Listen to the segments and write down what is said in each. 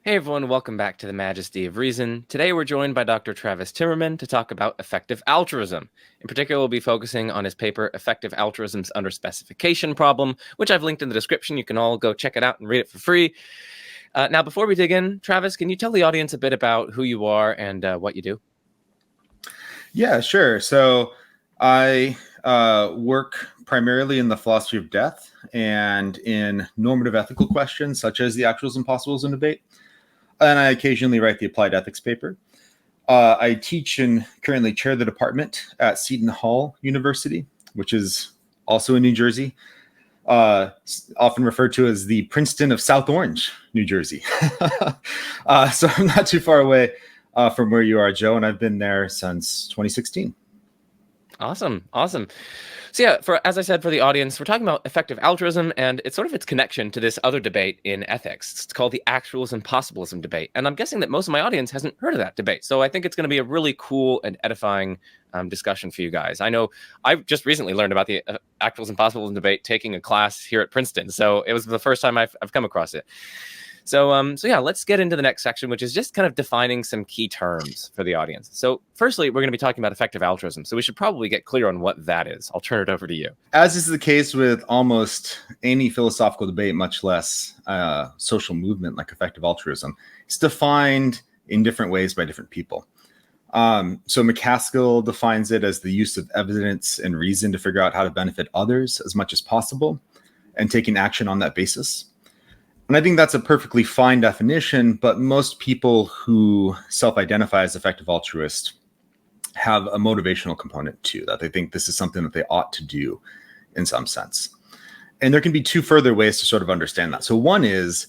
Hey everyone, welcome back to the Majesty of Reason. Today we're joined by Dr. Travis Timmerman to talk about effective altruism. In particular, we'll be focusing on his paper, Effective Altruism's Under-Specification Problem, which I've linked in the description. You can all go check it out and read it for free. Now, before we dig in, Travis, can you tell the audience a bit about who you are and what you do? Yeah, sure. So I work primarily in the philosophy of death and in normative ethical questions such as the actualism possibilism debate. And I occasionally write the applied ethics paper. I teach and currently chair the department at Seton Hall University, which is also in New Jersey, often referred to as the Princeton of South Orange, New Jersey. So I'm not too far away from where you are, Joe, and I've been there since 2016. Awesome. So yeah, as I said, for the audience, we're talking about effective altruism and it's sort of its connection to this other debate in ethics. It's called the actualism possibilism debate. And I'm guessing that most of my audience hasn't heard of that debate. So I think it's going to be a really cool and edifying discussion for you guys. I know I've just recently learned about the actualism possibilism debate taking a class here at Princeton. So it was the first time I've come across it. So yeah, let's get into the next section, which is just kind of defining some key terms for the audience. So firstly, we're going to be talking about effective altruism. So we should probably get clear on what that is. I'll turn it over to you. As is the case with almost any philosophical debate, much less social movement like effective altruism, it's defined in different ways by different people. So McCaskill defines it as the use of evidence and reason to figure out how to benefit others as much as possible and taking action on that basis. And I think that's a perfectly fine definition, but most people who self-identify as effective altruist have a motivational component too, that they think this is something that they ought to do in some sense. And there can be two further ways to sort of understand that. So one is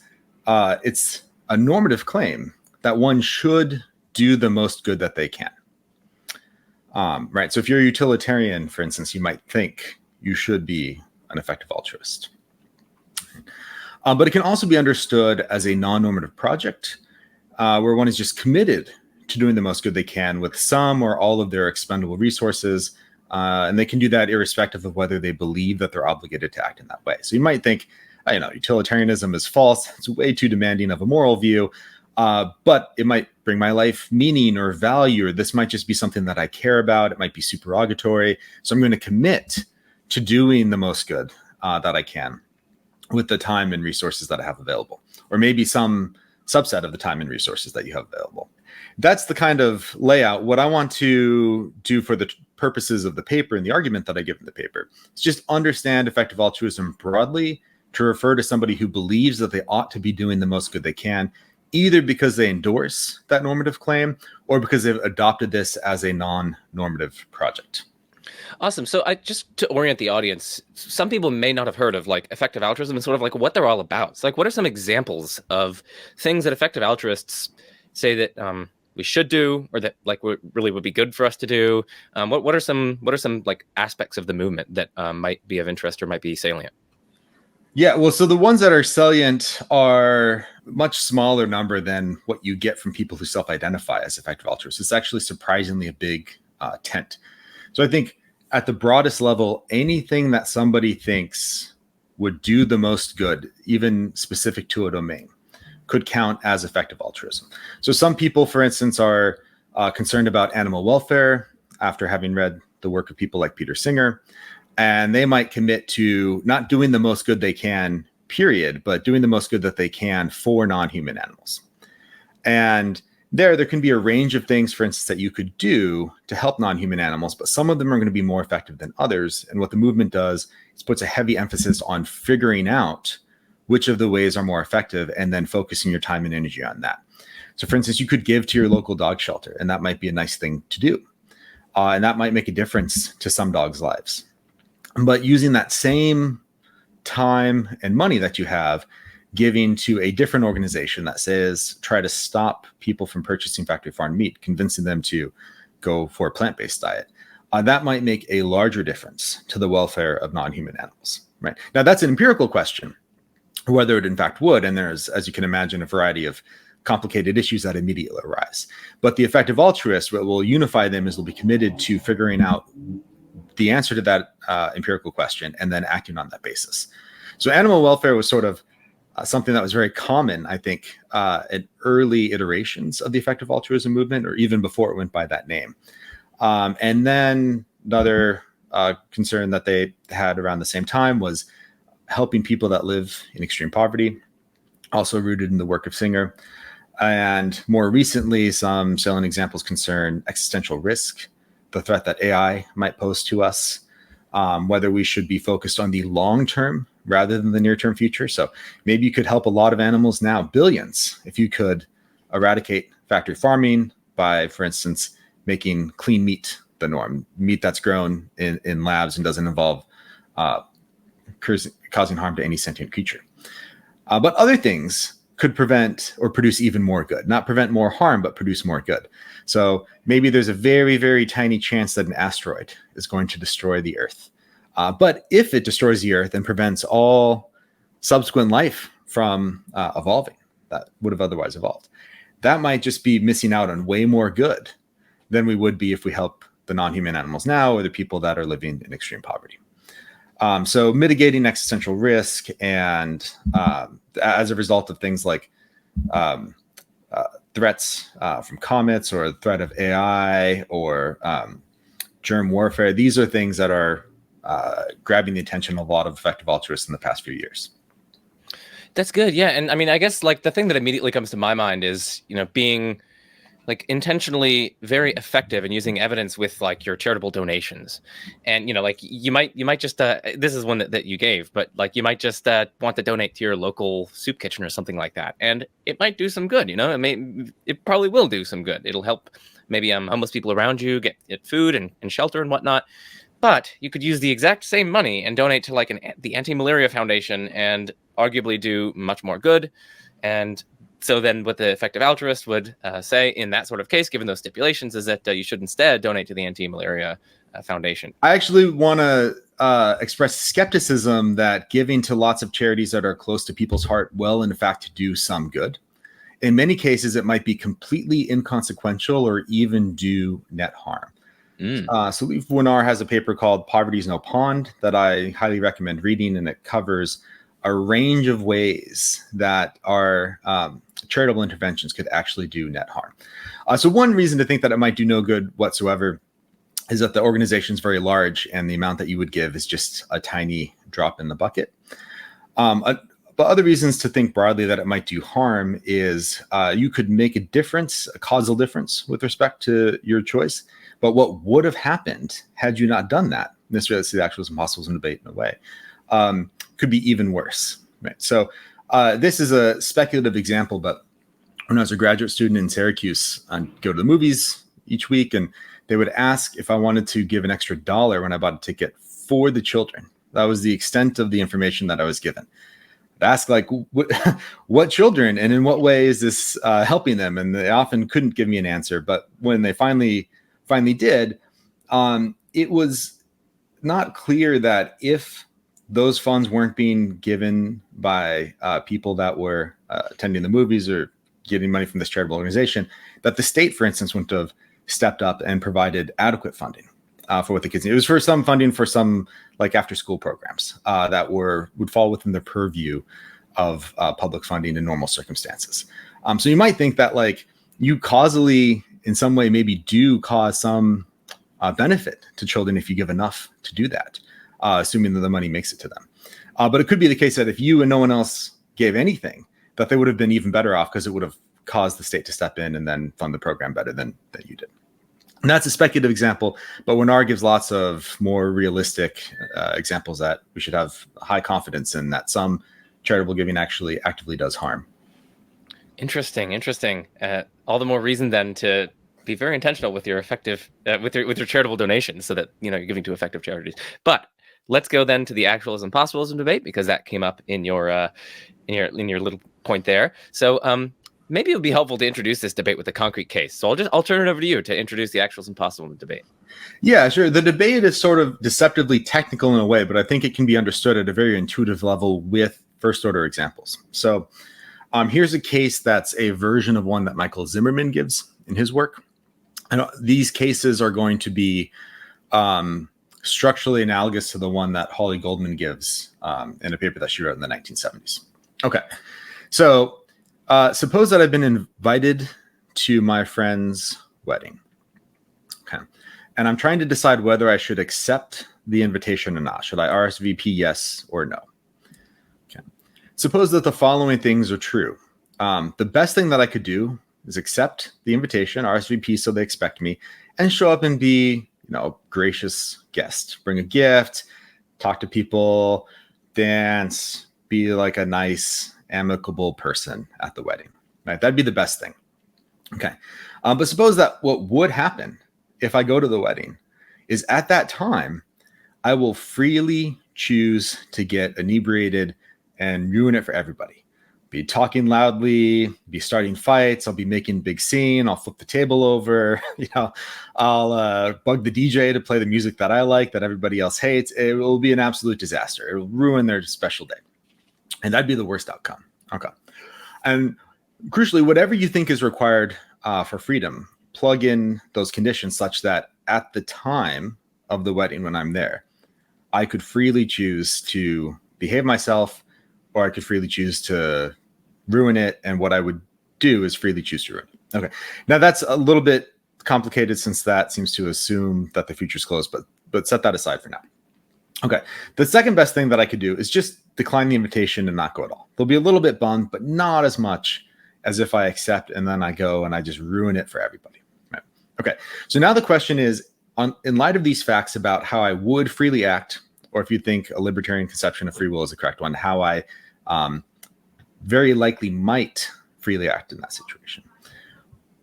it's a normative claim that one should do the most good that they can. Right. So if you're a utilitarian, for instance, you might think you should be an effective altruist. But it can also be understood as a non-normative project where one is just committed to doing the most good they can with some or all of their expendable resources. And they can do that irrespective of whether they believe that they're obligated to act in that way. So you might think, utilitarianism is false. It's way too demanding of a moral view, but it might bring my life meaning or value, or this might just be something that I care about. It might be supererogatory. So I'm going to commit to doing the most good that I can with the time and resources that I have available, or maybe some subset of the time and resources that you have available. That's the kind of layout. What I want to do for the purposes of the paper and the argument that I give in the paper is just understand effective altruism broadly to refer to somebody who believes that they ought to be doing the most good they can, either because they endorse that normative claim or because they've adopted this as a non-normative project. Awesome. So just to orient the audience, some people may not have heard of like effective altruism and sort of like what they're all about. So like, what are some examples of things that effective altruists say that we should do, or that like really would be good for us to do? What are some like aspects of the movement that might be of interest or might be salient? Yeah, well, so the ones that are salient are much smaller number than what you get from people who self-identify as effective altruists. It's actually surprisingly a big tent. So I think at the broadest level, anything that somebody thinks would do the most good, even specific to a domain, could count as effective altruism. So some people, for instance, are concerned about animal welfare after having read the work of people like Peter Singer, and they might commit to not doing the most good they can, period, but doing the most good that they can for non-human animals. And there can be a range of things, for instance, that you could do to help non-human animals, but some of them are going to be more effective than others. And what the movement does is puts a heavy emphasis on figuring out which of the ways are more effective and then focusing your time and energy on that. So, for instance, you could give to your local dog shelter, and that might be a nice thing to do. And that might make a difference to some dogs' lives. But using that same time and money that you have, giving to a different organization that says, try to stop people from purchasing factory farm meat, convincing them to go for a plant-based diet, that might make a larger difference to the welfare of non-human animals. Right now, that's an empirical question, whether it in fact would. And there's, as you can imagine, a variety of complicated issues that immediately arise. But the effective altruist, what will unify them is they'll be committed to figuring out the answer to that empirical question and then acting on that basis. So animal welfare was sort of something that was very common, I think, in early iterations of the effective altruism movement, or even before it went by that name. And then another concern that they had around the same time was helping people that live in extreme poverty, also rooted in the work of Singer. And more recently, some salient examples concern existential risk, the threat that AI might pose to us, whether we should be focused on the long term rather than the near term future. So maybe you could help a lot of animals now, billions, if you could eradicate factory farming by, for instance, making clean meat the norm, meat that's grown in labs and doesn't involve causing harm to any sentient creature. But other things could prevent or produce even more good, not prevent more harm, but produce more good. So maybe there's a very, very tiny chance that an asteroid is going to destroy the Earth. But if it destroys the Earth and prevents all subsequent life from evolving that would have otherwise evolved, that might just be missing out on way more good than we would be if we help the non-human animals now or the people that are living in extreme poverty. So mitigating existential risk, and as a result of things like threats from comets or the threat of AI or germ warfare, these are things that are grabbing the attention of a lot of effective altruists in the past few years. That's good. Yeah. And I mean, I guess like the thing that immediately comes to my mind is, being like intentionally very effective in using evidence with like your charitable donations. And, like you might just, this is one that you gave, but like you might just want to donate to your local soup kitchen or something like that. And it might do some good, it probably will do some good. It'll help maybe homeless people around you get food and shelter and whatnot. But you could use the exact same money and donate to like the Anti-Malaria Foundation and arguably do much more good. And so then what the effective altruist would say in that sort of case, given those stipulations, is that you should instead donate to the Anti-Malaria Foundation. I actually want to express skepticism that giving to lots of charities that are close to people's heart will, in fact, do some good. In many cases, it might be completely inconsequential or even do net harm. So Leif Winar has a paper called Poverty is No Pond that I highly recommend reading, and it covers a range of ways that our charitable interventions could actually do net harm. So one reason to think that it might do no good whatsoever is that the organization is very large and the amount that you would give is just a tiny drop in the bucket. But other reasons to think broadly that it might do harm is you could make a difference, a causal difference with respect to your choice. But what would have happened had you not done that? This relates to the actualism possibilism debate in a way. Could be even worse. Right? So this is a speculative example, but when I was a graduate student in Syracuse, I'd go to the movies each week, and they would ask if I wanted to give an extra $1 when I bought a ticket for the children. That was the extent of the information that I was given. I'd ask like, what children and in what way is this helping them? And they often couldn't give me an answer. But when they finally did, it was not clear that if those funds weren't being given by people that were attending the movies or getting money from this charitable organization, that the state, for instance, wouldn't have stepped up and provided adequate funding for what the kids need. It was for some funding for some like after school programs that would fall within the purview of public funding in normal circumstances. So you might think that like you causally in some way maybe do cause some benefit to children if you give enough to do that, assuming that the money makes it to them. But it could be the case that if you and no one else gave anything, that they would have been even better off because it would have caused the state to step in and then fund the program better than you did. And that's a speculative example, but Winar gives lots of more realistic examples that we should have high confidence in that some charitable giving actually actively does harm. Interesting. All the more reason then to be very intentional with your effective with your charitable donations, so that you're giving to effective charities. But let's go then to the actualism possibilism debate, because that came up in your little point there. So maybe it would be helpful to introduce this debate with a concrete case. So I'll turn it over to you to introduce the actualism possibilism debate. Yeah, sure. The debate is sort of deceptively technical in a way, but I think it can be understood at a very intuitive level with first order examples. So here's a case that's a version of one that Michael Zimmerman gives in his work. And these cases are going to be structurally analogous to the one that Holly Goldman gives in a paper that she wrote in the 1970s. Okay. So suppose that I've been invited to my friend's wedding. Okay. And I'm trying to decide whether I should accept the invitation or not. Should I RSVP yes or no? Okay. Suppose that the following things are true. The best thing that I could do is accept the invitation, RSVP, so they expect me, and show up and be, a gracious guest. Bring a gift, talk to people, dance, be like a nice, amicable person at the wedding. Right? That'd be the best thing. Okay. But suppose that what would happen if I go to the wedding is at that time, I will freely choose to get inebriated and ruin it for everybody. Be talking loudly, be starting fights. I'll be making big scene. I'll flip the table over. I'll bug the DJ to play the music that I like, that everybody else hates. It will be an absolute disaster. It will ruin their special day. And that'd be the worst outcome. Okay. And crucially, whatever you think is required for freedom, plug in those conditions such that at the time of the wedding, when I'm there, I could freely choose to behave myself, or I could freely choose to ruin it. And what I would do is freely choose to ruin it. Okay. Now that's a little bit complicated, since that seems to assume that the future's closed, but set that aside for now. Okay. The second best thing that I could do is just decline the invitation and not go at all. They'll be a little bit bummed, but not as much as if I accept and then I go and I just ruin it for everybody. Right. Okay. So now the question is, in light of these facts about how I would freely act, or if you think a libertarian conception of free will is the correct one, how I very likely might freely act in that situation.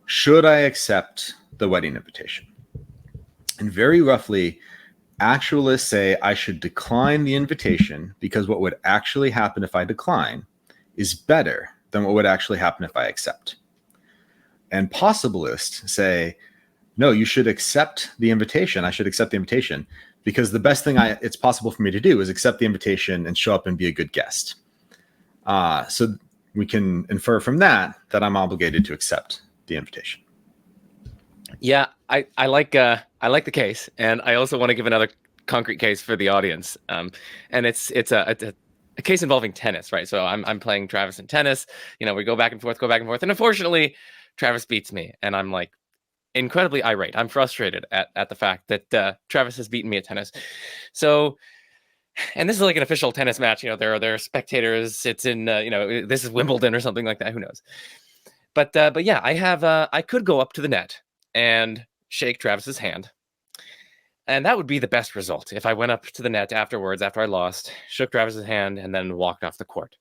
Should I accept the wedding invitation? And very roughly, actualists say I should decline the invitation because what would actually happen if I decline is better than what would actually happen if I accept. And possibilists say, no, you should accept the invitation. I should accept the invitation because the best thing it's possible for me to do is accept the invitation and show up and be a good guest. So we can infer from that I'm obligated to accept the invitation. Yeah, I like the case, and I also want to give another concrete case for the audience. And it's a case involving tennis, right? So I'm playing Travis in tennis. We go back and forth, and unfortunately, Travis beats me, and I'm like incredibly irate. I'm frustrated at the fact that Travis has beaten me at tennis. So. And this is like an official tennis match. There are spectators. It's in, this is Wimbledon or something like that. Who knows? But yeah, I could go up to the net and shake Travis's hand. And that would be the best result if I went up to the net afterwards, after I lost, shook Travis's hand, and then walked off the court.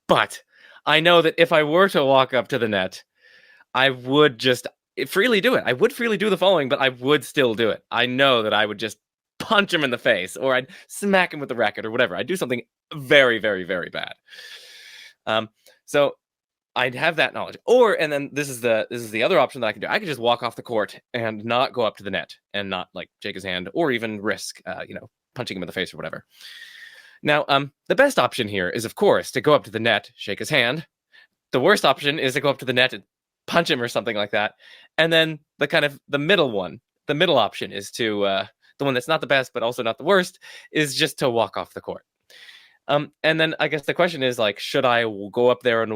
But I know that if I were to walk up to the net, I would just freely do it. I would freely do the following, but I would still do it. I know that I would just punch him in the face, or I'd smack him with the racket, or whatever. I'd do something very, very, very bad. So I'd have that knowledge. And then this is the other option that I could do. I could just walk off the court and not go up to the net and not like shake his hand, or even risk, punching him in the face or whatever. Now, the best option here is, of course, to go up to the net, shake his hand. The worst option is to go up to the net and punch him or something like that. And then the middle option is to the one that's not the best, but also not the worst, is just to walk off the court. And then I guess the question is, like, should I go up there and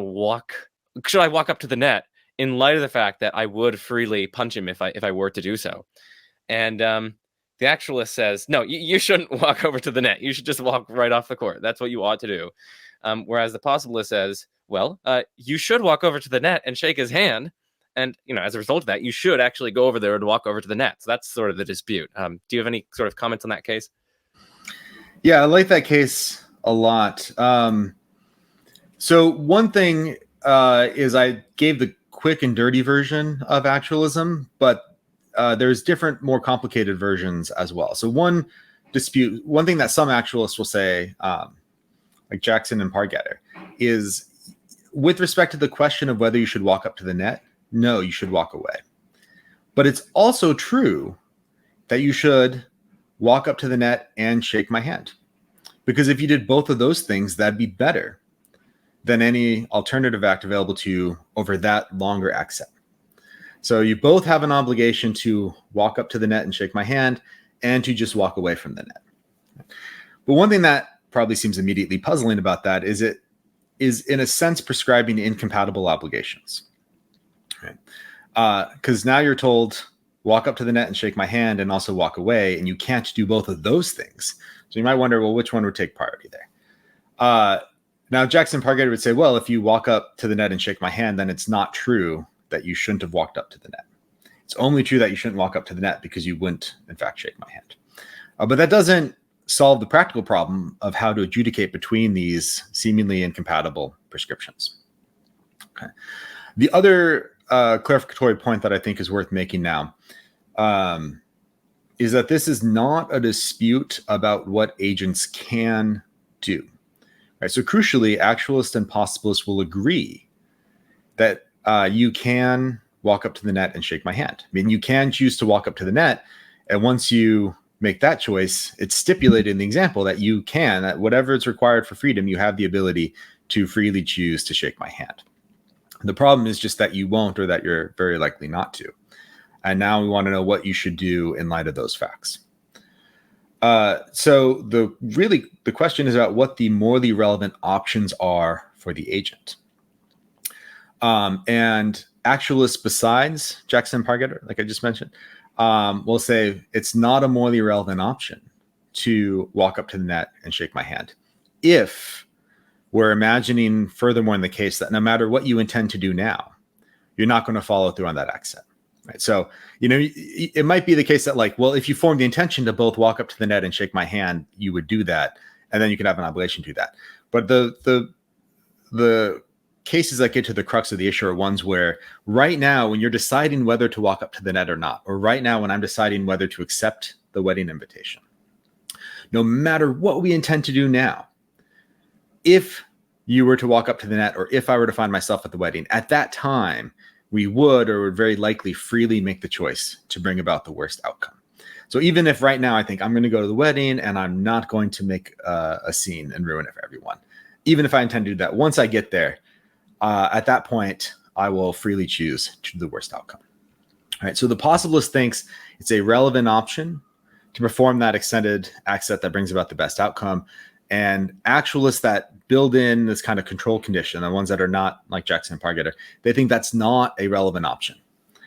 should I walk up to the net in light of the fact that I would freely punch him if I were to do so? And the actualist says, no, you shouldn't walk over to the net. You should just walk right off the court. That's what you ought to do. Whereas the possibilist says, well, you should walk over to the net and shake his hand. And, as a result of that, you should actually go over there and walk over to the net. So that's sort of the dispute. Do you have any sort of comments on that case? Yeah, I like that case a lot. So one thing is I gave the quick and dirty version of actualism, but there's different, more complicated versions as well. So one thing that some actualists will say, like Jackson and Pargetter, is with respect to the question of whether you should walk up to the net, no, you should walk away. But it's also true that you should walk up to the net and shake my hand. Because if you did both of those things, that'd be better than any alternative act available to you over that longer act set. So you both have an obligation to walk up to the net and shake my hand, and to just walk away from the net. But one thing that probably seems immediately puzzling about that is is in a sense prescribing incompatible obligations. Right? Because now you're told, walk up to the net and shake my hand and also walk away, and you can't do both of those things. So you might wonder, well, which one would take priority there? Now, Jackson Pargeter would say, well, if you walk up to the net and shake my hand, then it's not true that you shouldn't have walked up to the net. It's only true that you shouldn't walk up to the net because you wouldn't, in fact, shake my hand. But that doesn't solve the practical problem of how to adjudicate between these seemingly incompatible prescriptions. Okay. The other clarificatory point that I think is worth making now is that this is not a dispute about what agents can do. Right? So crucially, actualists and possibilists will agree that you can walk up to the net and shake my hand. I mean, you can choose to walk up to the net, and once you make that choice, it's stipulated in the example that you can, that whatever is required for freedom, you have the ability to freely choose to shake my hand. The problem is just that you won't, or that you're very likely not to. And now we want to know what you should do in light of those facts. So the question is about what the morally relevant options are for the agent. And actualists besides Jackson Pargeter, like I just mentioned, will say it's not a morally relevant option to walk up to the net and shake my hand if we're imagining furthermore in the case that no matter what you intend to do now, you're not going to follow through on that accent. Right. So, it might be the case that, like, well, if you form the intention to both walk up to the net and shake my hand, you would do that, and then you can have an obligation to do that. But the cases that get to the crux of the issue are ones where right now, when you're deciding whether to walk up to the net or not, or right now when I'm deciding whether to accept the wedding invitation, no matter what we intend to do now, if you were to walk up to the net, or if I were to find myself at the wedding, at that time, we would very likely freely make the choice to bring about the worst outcome. So even if right now I think I'm going to go to the wedding and I'm not going to make a scene and ruin it for everyone, even if I intend to do that, once I get there, at that point, I will freely choose to do the worst outcome. All right. So the possibilist thinks it's a relevant option to perform that extended accent that brings about the best outcome. And actualists that build in this kind of control condition, the ones that are not like Jackson and Pargeter, they think that's not a relevant option.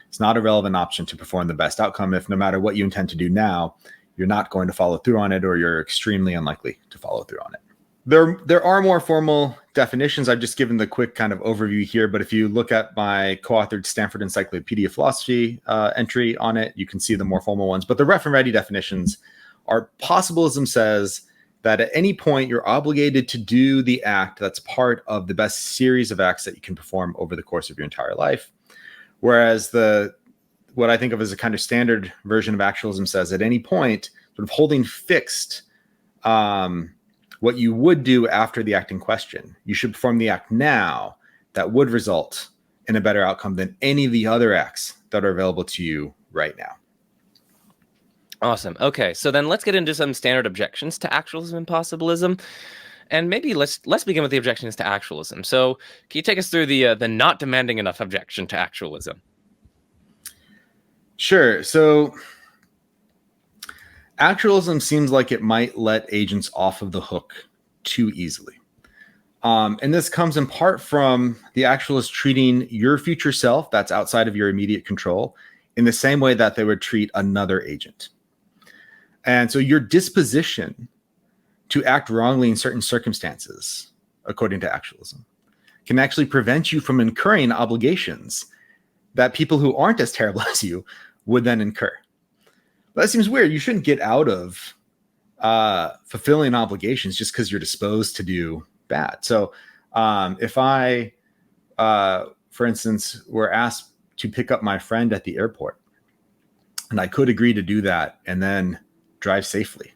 It's not a relevant option to perform the best outcome if no matter what you intend to do now, you're not going to follow through on it, or you're extremely unlikely to follow through on it. There are more formal definitions. I've just given the quick kind of overview here, but if you look at my co-authored Stanford Encyclopedia of Philosophy entry on it, you can see the more formal ones. But the rough and ready definitions are: possibilism says that at any point you're obligated to do the act that's part of the best series of acts that you can perform over the course of your entire life. Whereas what I think of as a kind of standard version of actualism says at any point, sort of holding fixed what you would do after the act in question, you should perform the act now that would result in a better outcome than any of the other acts that are available to you right now. Awesome. Okay, so then let's get into some standard objections to actualism and possibilism. And maybe let's begin with the objections to actualism. So can you take us through the not demanding enough objection to actualism? Sure. So actualism seems like it might let agents off of the hook too easily. And this comes in part from the actualist treating your future self, that's outside of your immediate control, in the same way that they would treat another agent. And so your disposition to act wrongly in certain circumstances, according to actualism, can actually prevent you from incurring obligations that people who aren't as terrible as you would then incur. But that seems weird. You shouldn't get out of fulfilling obligations just because you're disposed to do bad. So if I, for instance, were asked to pick up my friend at the airport, and I could agree to do that and then drive safely.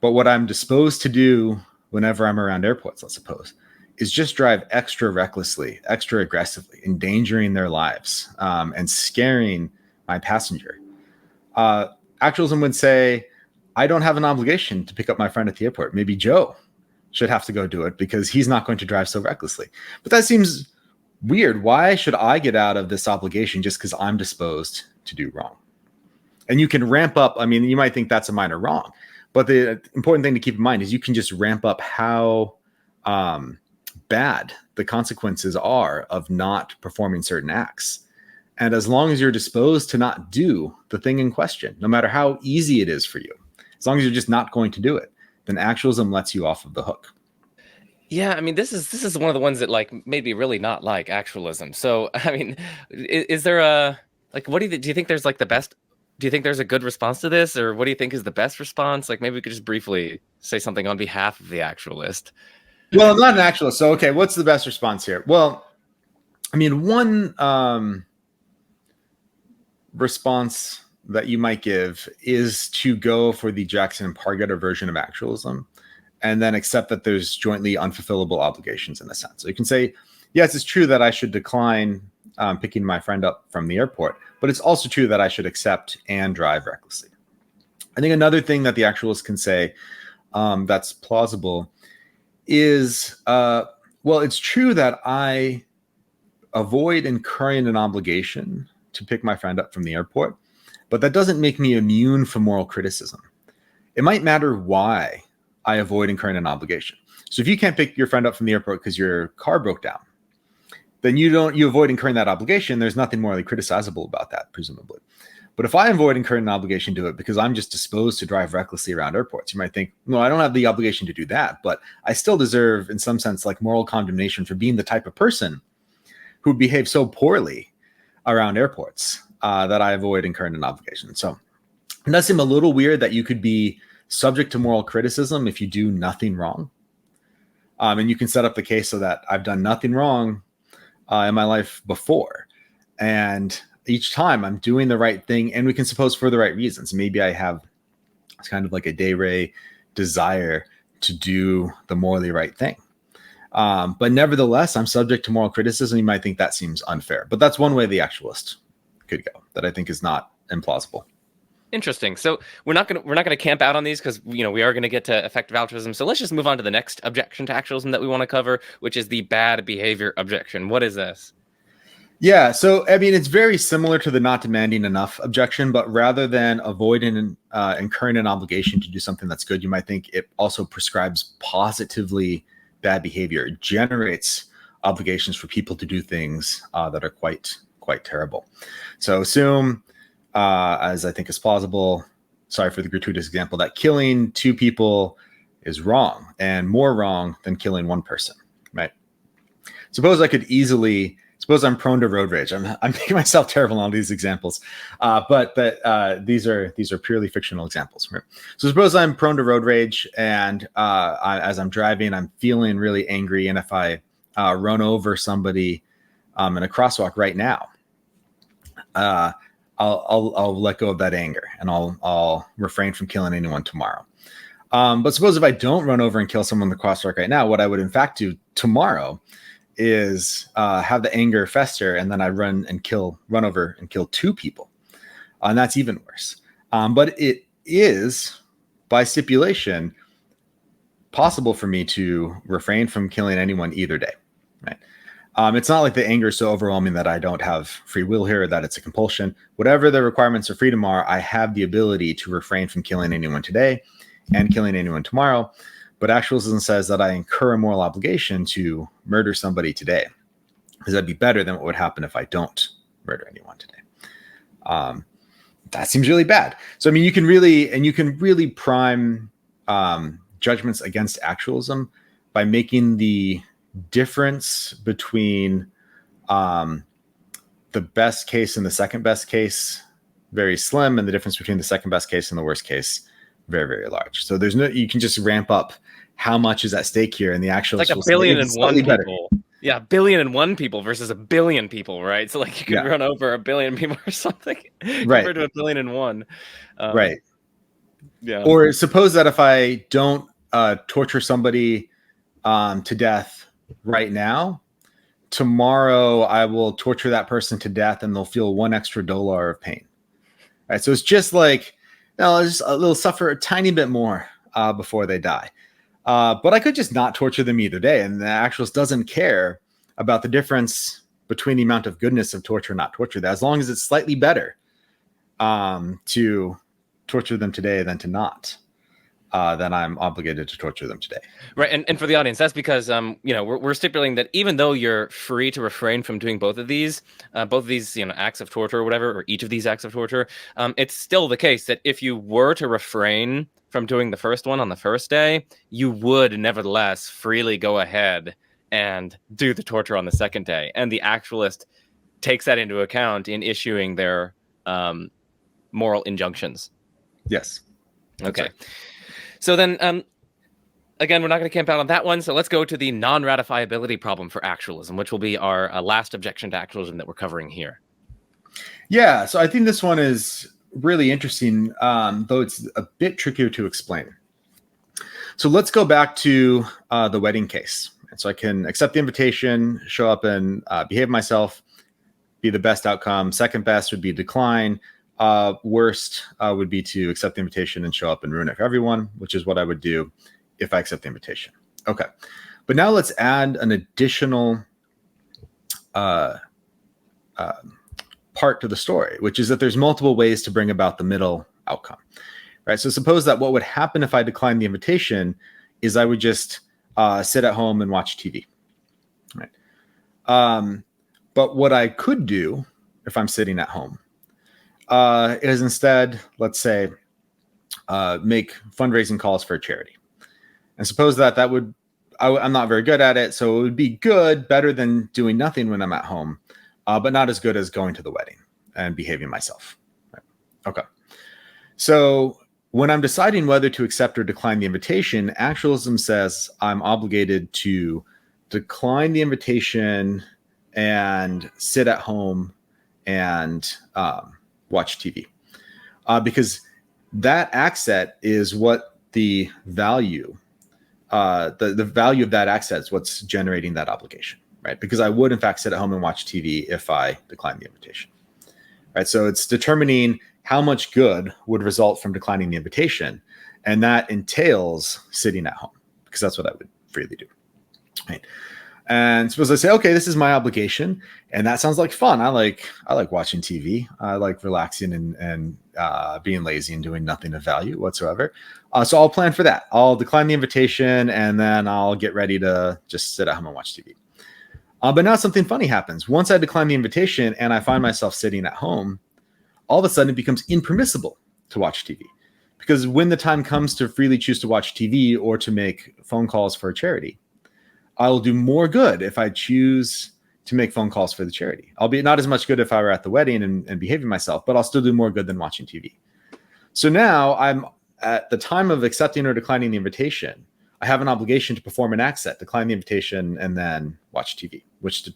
But what I'm disposed to do whenever I'm around airports, let's suppose, is just drive extra recklessly, extra aggressively, endangering their lives and scaring my passenger. Actualism would say, I don't have an obligation to pick up my friend at the airport. Maybe Joe should have to go do it because he's not going to drive so recklessly. But that seems weird. Why should I get out of this obligation just because I'm disposed to do wrong? And you can ramp up. I mean, you might think that's a minor wrong, but the important thing to keep in mind is you can just ramp up how bad the consequences are of not performing certain acts. And as long as you're disposed to not do the thing in question, no matter how easy it is for you, as long as you're just not going to do it, then actualism lets you off of the hook. Yeah, I mean, this is one of the ones that like made me really not like actualism. So, I mean, is there a like what do you think there's like the best? Do you think there's a good response to this, or what do you think is the best response? Like maybe we could just briefly say something on behalf of the actualist. Well, I'm not an actualist, so okay, what's the best response here? Well, I mean, one response that you might give is to go for the Jackson and Pargetter version of actualism, and then accept that there's jointly unfulfillable obligations in a sense. So you can say, yes, it's true that I should decline picking my friend up from the airport, but it's also true that I should accept and drive recklessly. I think another thing that the actualist can say that's plausible is, well, it's true that I avoid incurring an obligation to pick my friend up from the airport, but that doesn't make me immune from moral criticism. It might matter why I avoid incurring an obligation. So if you can't pick your friend up from the airport because your car broke down, then you avoid incurring that obligation. There's nothing morally criticizable about that, presumably. But if I avoid incurring an obligation to it because I'm just disposed to drive recklessly around airports, you might think, no, I don't have the obligation to do that, but I still deserve, in some sense, like moral condemnation for being the type of person who behaves so poorly around airports that I avoid incurring an obligation. So it does seem a little weird that you could be subject to moral criticism if you do nothing wrong. And you can set up the case so that I've done nothing wrong in my life before. And each time I'm doing the right thing, and we can suppose for the right reasons. Maybe I have it's kind of like a de re desire to do the morally right thing. But nevertheless, I'm subject to moral criticism. You might think that seems unfair, but that's one way the actualist could go that I think is not implausible. Interesting. So we're not gonna camp out on these because we are gonna get to effective altruism. So let's just move on to the next objection to actualism that we want to cover, which is the bad behavior objection. What is this? Yeah, so I mean, it's very similar to the not demanding enough objection, but rather than avoiding incurring an obligation to do something that's good, you might think it also prescribes positively bad behavior. It generates obligations for people to do things that are quite terrible. So assume, as I think is plausible, sorry for the gratuitous example, that killing two people is wrong and more wrong than killing one person, right? Suppose I'm prone to road rage. I'm making myself terrible on all these examples, but these are purely fictional examples. Right? So suppose I'm prone to road rage, and as I'm driving, I'm feeling really angry, and if I run over somebody in a crosswalk right now, I'll let go of that anger, and I'll refrain from killing anyone tomorrow. But suppose if I don't run over and kill someone in the crosswalk right now, what I would in fact do tomorrow is have the anger fester, and then I run over and kill two people. And that's even worse. But it is, by stipulation, possible for me to refrain from killing anyone either day. Right? It's not like the anger is so overwhelming that I don't have free will here, or that it's a compulsion. Whatever the requirements of freedom are, I have the ability to refrain from killing anyone today and killing anyone tomorrow. But actualism says that I incur a moral obligation to murder somebody today, because that'd be better than what would happen if I don't murder anyone today. That seems really bad. So I mean, you can really prime judgments against actualism by making the difference between the best case and the second best case very slim, and the difference between the second best case and the worst case very, very large. So you can just ramp up how much is at stake here, and the actual like 1,000,001,000 people. Yeah, 1,000,001 people versus 1,000,000,000 people, right? So like you could run over 1,000,000,000 people or something, right, compared to 1,000,001. Right. Yeah. Or suppose that if I don't torture somebody to death right now, tomorrow I will torture that person to death, and they'll feel $1 extra of pain. Right. So it's just like, they'll suffer a tiny bit more before they die. But I could just not torture them either day. And the actualist doesn't care about the difference between the amount of goodness of torture and not torture. As long as it's slightly better to torture them today than to not. then I'm obligated to torture them today. Right, and for the audience, that's because we're stipulating that even though you're free to refrain from doing both of these acts of torture or whatever, or each of these acts of torture, it's still the case that if you were to refrain from doing the first one on the first day, you would nevertheless freely go ahead and do the torture on the second day, and the actualist takes that into account in issuing their moral injunctions. Yes. Okay. Right. So then, again, we're not going to camp out on that one. So let's go to the non-ratifiability problem for actualism, which will be our last objection to actualism that we're covering here. Yeah. So I think this one is really interesting, though it's a bit trickier to explain. So let's go back to the wedding case. So I can accept the invitation, show up and behave myself, be the best outcome. Second best would be decline. Worst would be to accept the invitation and show up and ruin it for everyone, which is what I would do if I accept the invitation. Okay. But now let's add an additional part to the story, which is that there's multiple ways to bring about the middle outcome, right? So suppose that what would happen if I declined the invitation is I would just sit at home and watch TV, right? But what I could do if I'm sitting at home is instead, let's say, make fundraising calls for a charity. And suppose that I'm not very good at it, so it would be better than doing nothing when I'm at home, but not as good as going to the wedding and behaving myself. Right? Okay. So when I'm deciding whether to accept or decline the invitation, actualism says I'm obligated to decline the invitation and sit at home and watch TV, because that act set is what the value, the value of that act set is what's generating that obligation, right? Because I would in fact sit at home and watch TV if I declined the invitation, right? So it's determining how much good would result from declining the invitation, and that entails sitting at home, because that's what I would freely do, right? And suppose I say, okay, this is my obligation, and that sounds like fun. I like watching TV. I like relaxing and being lazy and doing nothing of value whatsoever. So I'll plan for that. I'll decline the invitation, and then I'll get ready to just sit at home and watch TV. But now something funny happens. Once I decline the invitation and I find myself sitting at home, all of a sudden it becomes impermissible to watch TV. Because when the time comes to freely choose to watch TV or to make phone calls for a charity, I will do more good if I choose to make phone calls for the charity. I'll be not as much good if I were at the wedding and behaving myself, but I'll still do more good than watching TV. So now I'm at the time of accepting or declining the invitation, I have an obligation to perform an act set, decline the invitation, and then watch TV, which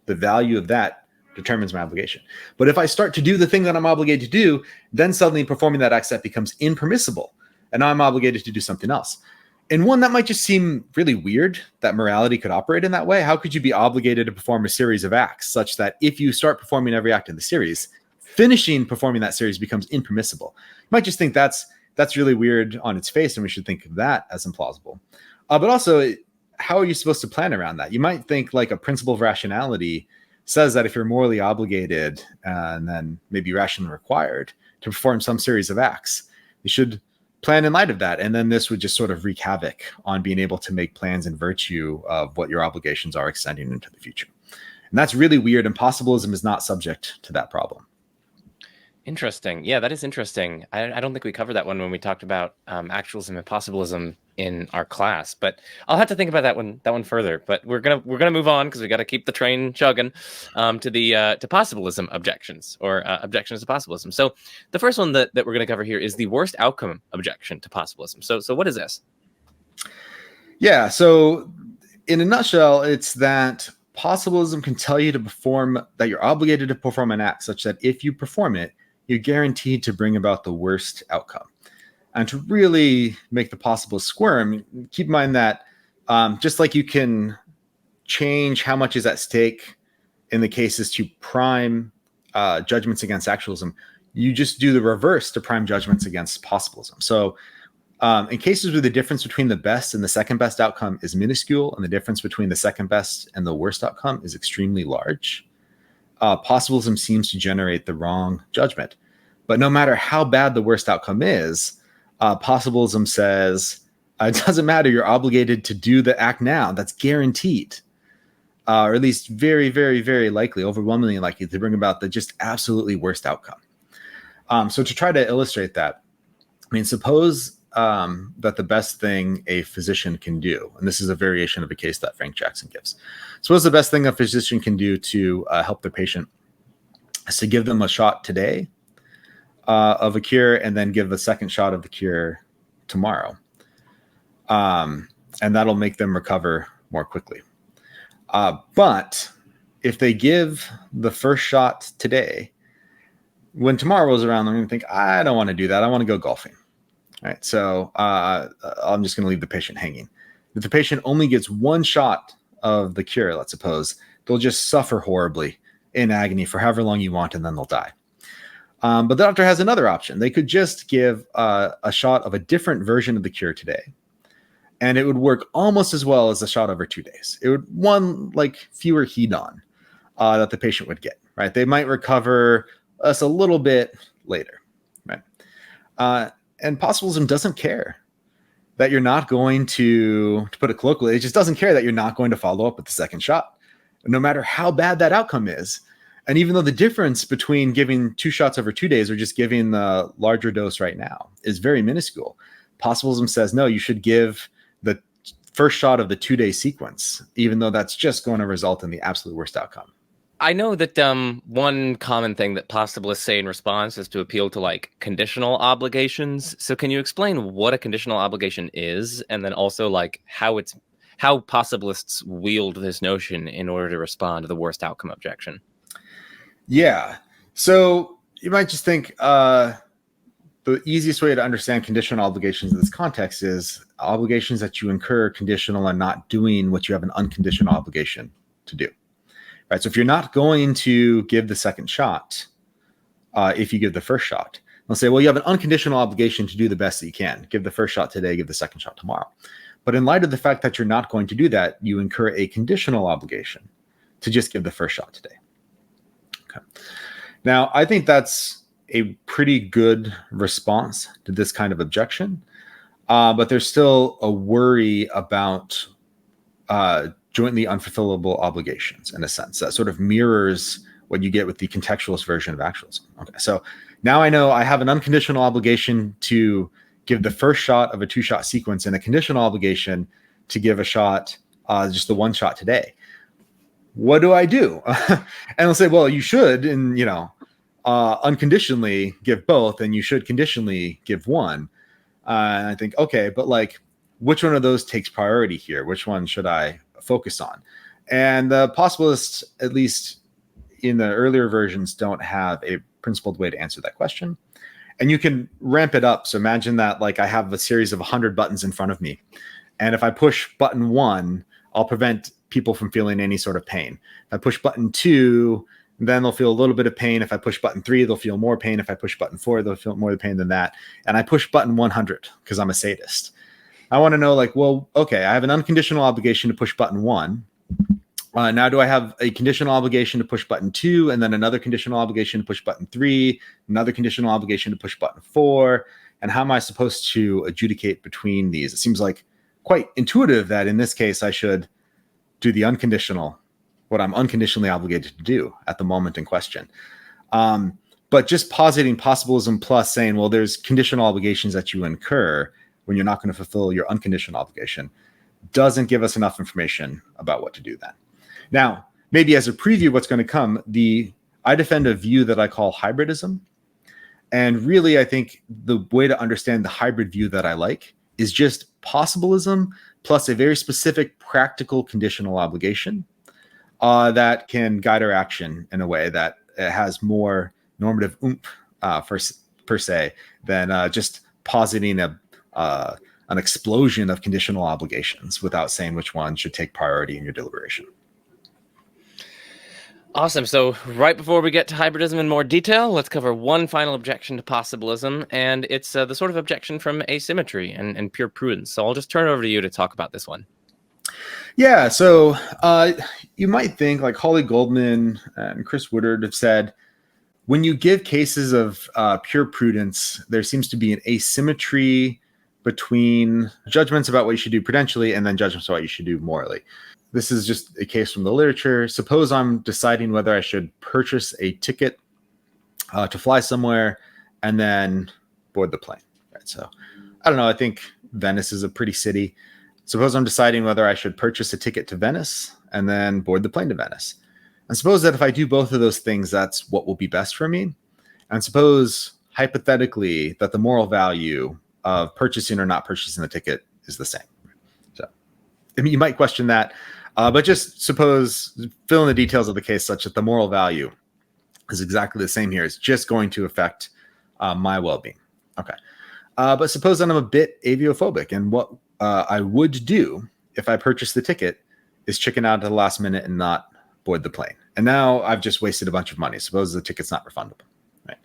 the value of that determines my obligation. But if I start to do the thing that I'm obligated to do, then suddenly performing that act set becomes impermissible, and now I'm obligated to do something else. And one, that might just seem really weird that morality could operate in that way. How could you be obligated to perform a series of acts such that if you start performing every act in the series, finishing performing that series becomes impermissible? You might just think that's really weird on its face, and we should think of that as implausible. But also, how are you supposed to plan around that? You might think like a principle of rationality says that if you're morally obligated and then maybe rationally required to perform some series of acts, you should plan in light of that. And then this would just sort of wreak havoc on being able to make plans in virtue of what your obligations are extending into the future. And that's really weird. And possibilism is not subject to that problem. Interesting. Yeah, that is interesting. I don't think we covered that one when we talked about actualism and possibilism in our class, but I'll have to think about that one further. But we're gonna move on because we got to keep the train chugging to the to possibilism objections, or objections to possibilism. So the first one that we're gonna cover here is the worst outcome objection to possibilism. So what is this? Yeah. So in a nutshell, it's that possibilism can tell you to perform, that you're obligated to perform an act such that if you perform it, you're guaranteed to bring about the worst outcome. And to really make the possibilist squirm, keep in mind that just like you can change how much is at stake in the cases to prime judgments against actualism, you just do the reverse to prime judgments against possibilism. So in cases where the difference between the best and the second best outcome is minuscule, and the difference between the second best and the worst outcome is extremely large, possibilism seems to generate the wrong judgment. But no matter how bad the worst outcome is, Possibilism says it doesn't matter. You're obligated to do the act now. That's guaranteed, or at least very, very, very likely, overwhelmingly likely to bring about the just absolutely worst outcome. So to try to illustrate that, I mean, suppose that the best thing a physician can do, and this is a variation of a case that Frank Jackson gives. Suppose the best thing a physician can do to help their patient is to give them a shot today of a cure, and then give a second shot of the cure tomorrow. And that'll make them recover more quickly. But if they give the first shot today, when tomorrow rolls around, they're going to think, I don't want to do that. I want to go golfing. All right. So I'm just going to leave the patient hanging. If the patient only gets one shot of the cure, let's suppose, they'll just suffer horribly in agony for however long you want, and then they'll die. But the doctor has another option. They could just give a shot of a different version of the cure today, and it would work almost as well as a shot over 2 days. It would fewer hedon that the patient would get. Right? They might recover us a little bit later. Right? And possibilism doesn't care that you're not going to put it colloquially, it just doesn't care that you're not going to follow up with the second shot, no matter how bad that outcome is. And even though the difference between giving 2 shots over 2 days or just giving the larger dose right now is very minuscule, possibilism says, no, you should give the first shot of the 2-day sequence, even though that's just going to result in the absolute worst outcome. I know that one common thing that possibilists say in response is to appeal to like conditional obligations. So can you explain what a conditional obligation is, and then also like how possibilists wield this notion in order to respond to the worst outcome objection? Yeah. So you might just think the easiest way to understand conditional obligations in this context is obligations that you incur conditional on not doing what you have an unconditional obligation to do. Right. So if you're not going to give the second shot, if you give the first shot, they'll say, well, you have an unconditional obligation to do the best that you can. Give the first shot today, give the second shot tomorrow. But in light of the fact that you're not going to do that, you incur a conditional obligation to just give the first shot today. Okay. Now, I think that's a pretty good response to this kind of objection, but there's still a worry about jointly unfulfillable obligations, in a sense that sort of mirrors what you get with the contextualist version of actualism. Okay, so now I know I have an unconditional obligation to give the first shot of a 2-shot sequence and a conditional obligation to give a shot, just the 1 shot today. What do I do? And they'll say, well, you should, and unconditionally give both, and you should conditionally give one. And I think, okay, but like, which one of those takes priority here? Which one should I focus on? And the possibilists, at least in the earlier versions, don't have a principled way to answer that question. And you can ramp it up. So imagine that like I have a series of 100 buttons in front of me. And if I push button 1, I'll prevent people from feeling any sort of pain. If I push button 2, then they'll feel a little bit of pain. If I push button 3, they'll feel more pain. If I push button 4, they'll feel more pain than that. And I push button 100 because I'm a sadist. I want to know, like, well, okay, I have an unconditional obligation to push button 1. Now do I have a conditional obligation to push button 2, and then another conditional obligation to push button 3, another conditional obligation to push button 4? And how am I supposed to adjudicate between these? It seems like quite intuitive that in this case I should do the unconditional, what I'm unconditionally obligated to do at the moment in question. But just positing possibilism plus saying, well, there's conditional obligations that you incur when you're not going to fulfill your unconditional obligation doesn't give us enough information about what to do then. Now, maybe as a preview what's going to come, I defend a view that I call hybridism. And really, I think the way to understand the hybrid view that I like is just possibilism plus a very specific practical conditional obligation that can guide our action in a way that has more normative oomph per se than just positing an explosion of conditional obligations without saying which one should take priority in your deliberation. Awesome. So right before we get to hybridism in more detail, let's cover one final objection to possibilism, and it's the sort of objection from asymmetry and pure prudence. So I'll just turn it over to you to talk about this one. Yeah, so you might think, like Holly Goldman and Chris Woodard have said, when you give cases of pure prudence, there seems to be an asymmetry between judgments about what you should do prudentially and then judgments about what you should do morally. This is just a case from the literature. Suppose I'm deciding whether I should purchase a ticket to fly somewhere and then board the plane. Right. So I don't know. I think Venice is a pretty city. Suppose I'm deciding whether I should purchase a ticket to Venice and then board the plane to Venice. And suppose that if I do both of those things, that's what will be best for me. And suppose, hypothetically, that the moral value of purchasing or not purchasing the ticket is the same. So, I mean, you might question that, but just suppose, fill in the details of the case such that the moral value is exactly the same here. It's just going to affect my well-being. Okay. But suppose that I'm a bit aviophobic, and what I would do if I purchased the ticket is chicken out at the last minute and not board the plane. And now I've just wasted a bunch of money. Suppose the ticket's not refundable. Right?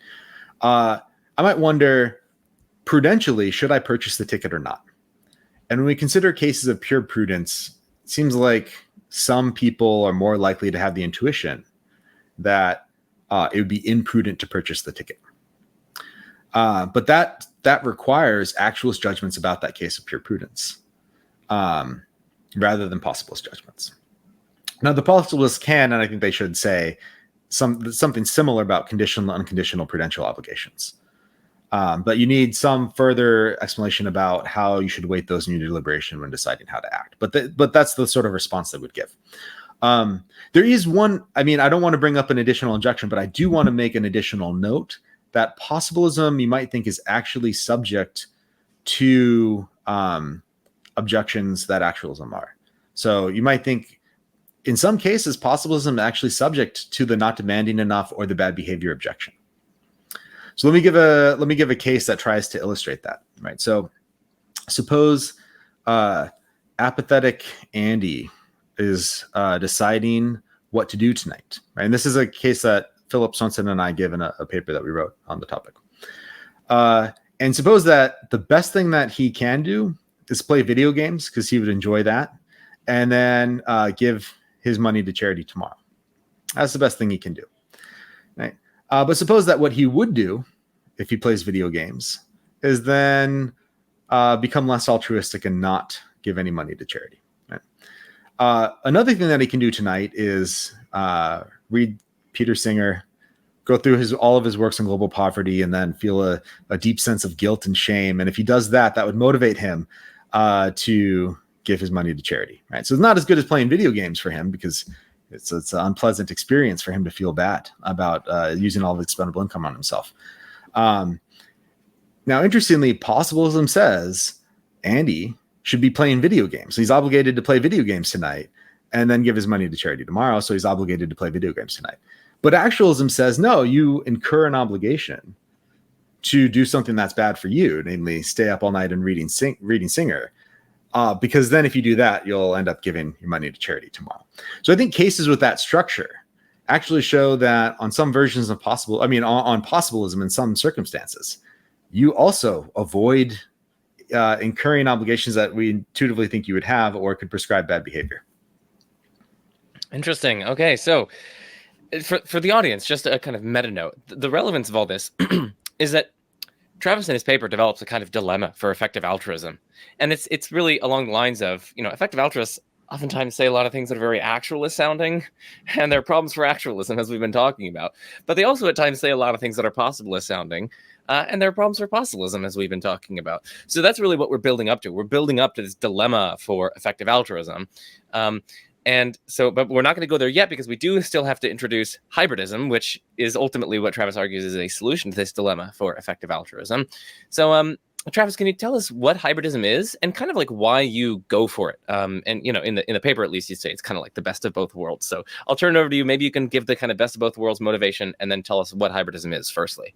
I might wonder, prudentially, should I purchase the ticket or not? And when we consider cases of pure prudence, it seems like some people are more likely to have the intuition that it would be imprudent to purchase the ticket. But that requires actualist judgments about that case of pure prudence, rather than possibilist judgments. Now, the possibilists can, and I think they should, say something similar about conditional and unconditional prudential obligations. But you need some further explanation about how you should weight those in your deliberation when deciding how to act. But that's the sort of response they would give. There is one, I mean, I don't want to bring up an additional objection, but I do want to make an additional note that possibilism, you might think, is actually subject to objections that actualism are. So you might think, in some cases, possibilism is actually subject to the not demanding enough or the bad behavior objection. So let me give a case that tries to illustrate that. Right. So suppose apathetic Andy is deciding what to do tonight. Right. And this is a case that Philip Swenson and I give in a paper that we wrote on the topic. And suppose that the best thing that he can do is play video games, because he would enjoy that, and then give his money to charity tomorrow. That's the best thing he can do. Right? But suppose that what he would do if he plays video games is then become less altruistic and not give any money to charity. Right? Another thing that he can do tonight is read Peter Singer, go through all of his works on global poverty, and then feel a deep sense of guilt and shame. And if he does that, that would motivate him to give his money to charity. Right? So it's not as good as playing video games for him, because it's an unpleasant experience for him to feel bad about using all of expendable income on himself. Now, interestingly, possibilism says Andy should be playing video games. So he's obligated to play video games tonight and then give his money to charity tomorrow. So he's obligated to play video games tonight. But actualism says, no, you incur an obligation to do something that's bad for you, namely stay up all night and reading Singer. Because then if you do that, you'll end up giving your money to charity tomorrow. So I think cases with that structure actually show that on some versions of on possibilism in some circumstances, you also avoid incurring obligations that we intuitively think you would have or could prescribe bad behavior. Interesting. Okay, so for the audience, just a kind of meta note, the relevance of all this is that Travis in his paper develops a kind of dilemma for effective altruism. And it's really along the lines of, effective altruists oftentimes say a lot of things that are very actualist sounding, and there are problems for actualism, as we've been talking about. But they also at times say a lot of things that are possibilist sounding, and there are problems for possibilism, as we've been talking about. So that's really what we're building up to. We're building up to this dilemma for effective altruism. But we're not going to go there yet, because we do still have to introduce hybridism, which is ultimately what Travis argues is a solution to this dilemma for effective altruism. So, Travis, can you tell us what hybridism is and kind of like why you go for it? And in the paper, at least, you say it's kind of like the best of both worlds. So I'll turn it over to you. Maybe you can give the kind of best of both worlds motivation, and then tell us what hybridism is firstly.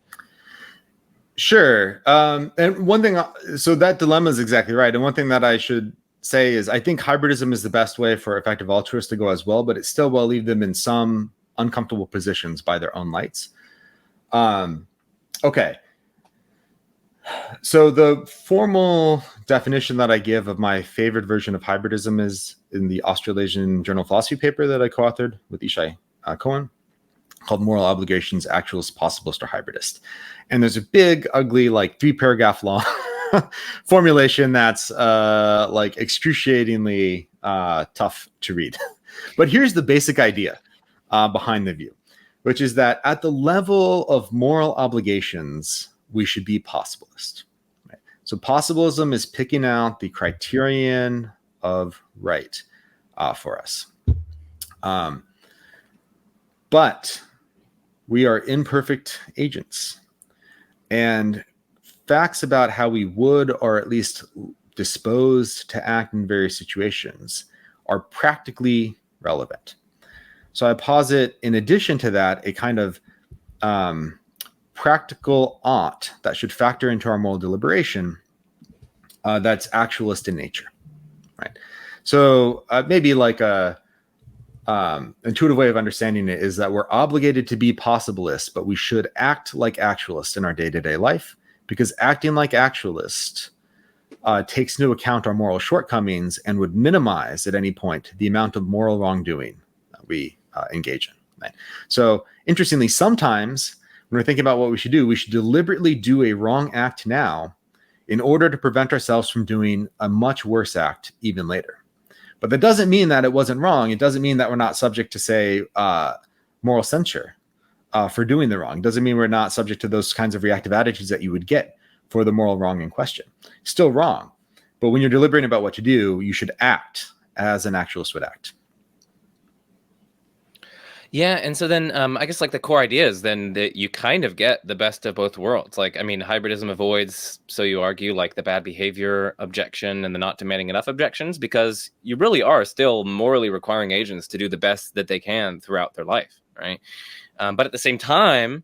Sure. And one thing, so that dilemma is exactly right. And one thing that I should say is I think hybridism is the best way for effective altruists to go as well, but it still will leave them in some uncomfortable positions by their own lights. Okay. So the formal definition that I give of my favorite version of hybridism is in the Australasian Journal of Philosophy paper that I co-authored with Ishai Cohen. called Moral Obligations, Actualist, Possibilist, or Hybridist. And there's a big, ugly, like 3-paragraph long formulation that's like excruciatingly tough to read. But here's the basic idea behind the view, which is that at the level of moral obligations, we should be possibilist. Right? So possibilism is picking out the criterion of right for us. But we are imperfect agents. And facts about how we would, or at least disposed to act in various situations, are practically relevant. So I posit, in addition to that, a kind of practical ought that should factor into our moral deliberation that's actualist in nature. Right. So maybe like a intuitive way of understanding it is that we're obligated to be possibilists, but we should act like actualists in our day-to-day life, because acting like actualist takes into account our moral shortcomings and would minimize at any point the amount of moral wrongdoing that we engage in. Right? So interestingly, sometimes when we're thinking about what we should do, we should deliberately do a wrong act now in order to prevent ourselves from doing a much worse act even later. But that doesn't mean that it wasn't wrong. It doesn't mean that we're not subject to, say, moral censure for doing the wrong. It doesn't mean we're not subject to those kinds of reactive attitudes that you would get for the moral wrong in question. Still wrong. But when you're deliberating about what to do, you should act as an actualist would act. Yeah, and so then I guess like the core idea is then that you kind of get the best of both worlds. Like, I mean, hybridism avoids, so you argue, like the bad behavior objection and the not demanding enough objections, because you really are still morally requiring agents to do the best that they can throughout their life, right? But at the same time,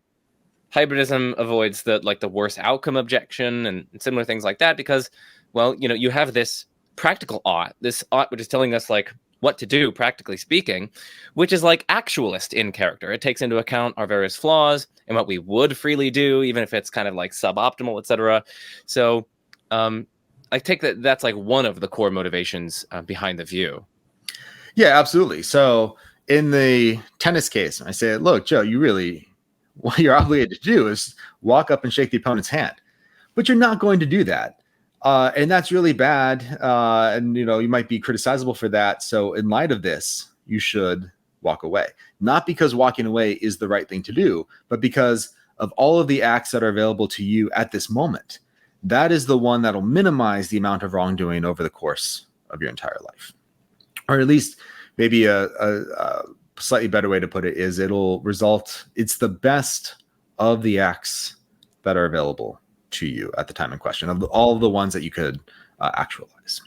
hybridism avoids the worst outcome objection and similar things like that, because, well, you know, you have this practical ought, which is telling us like what to do, practically speaking, which is like actualist in character. It takes into account our various flaws and what we would freely do, even if it's kind of like suboptimal, etc. So I take that's like one of the core motivations behind the view. Yeah, absolutely. So in the tennis case, I say, look, Joe, what you're obligated to do is walk up and shake the opponent's hand, but you're not going to do that. And that's really bad. And, you know, you might be criticizable for that. So in light of this, you should walk away, not because walking away is the right thing to do, but because of all of the acts that are available to you at this moment. That is the one that'll minimize the amount of wrongdoing over the course of your entire life. Or at least maybe a slightly better way to put it is it's the best of the acts that are available to you at the time in question, of all of the ones that you could actualize.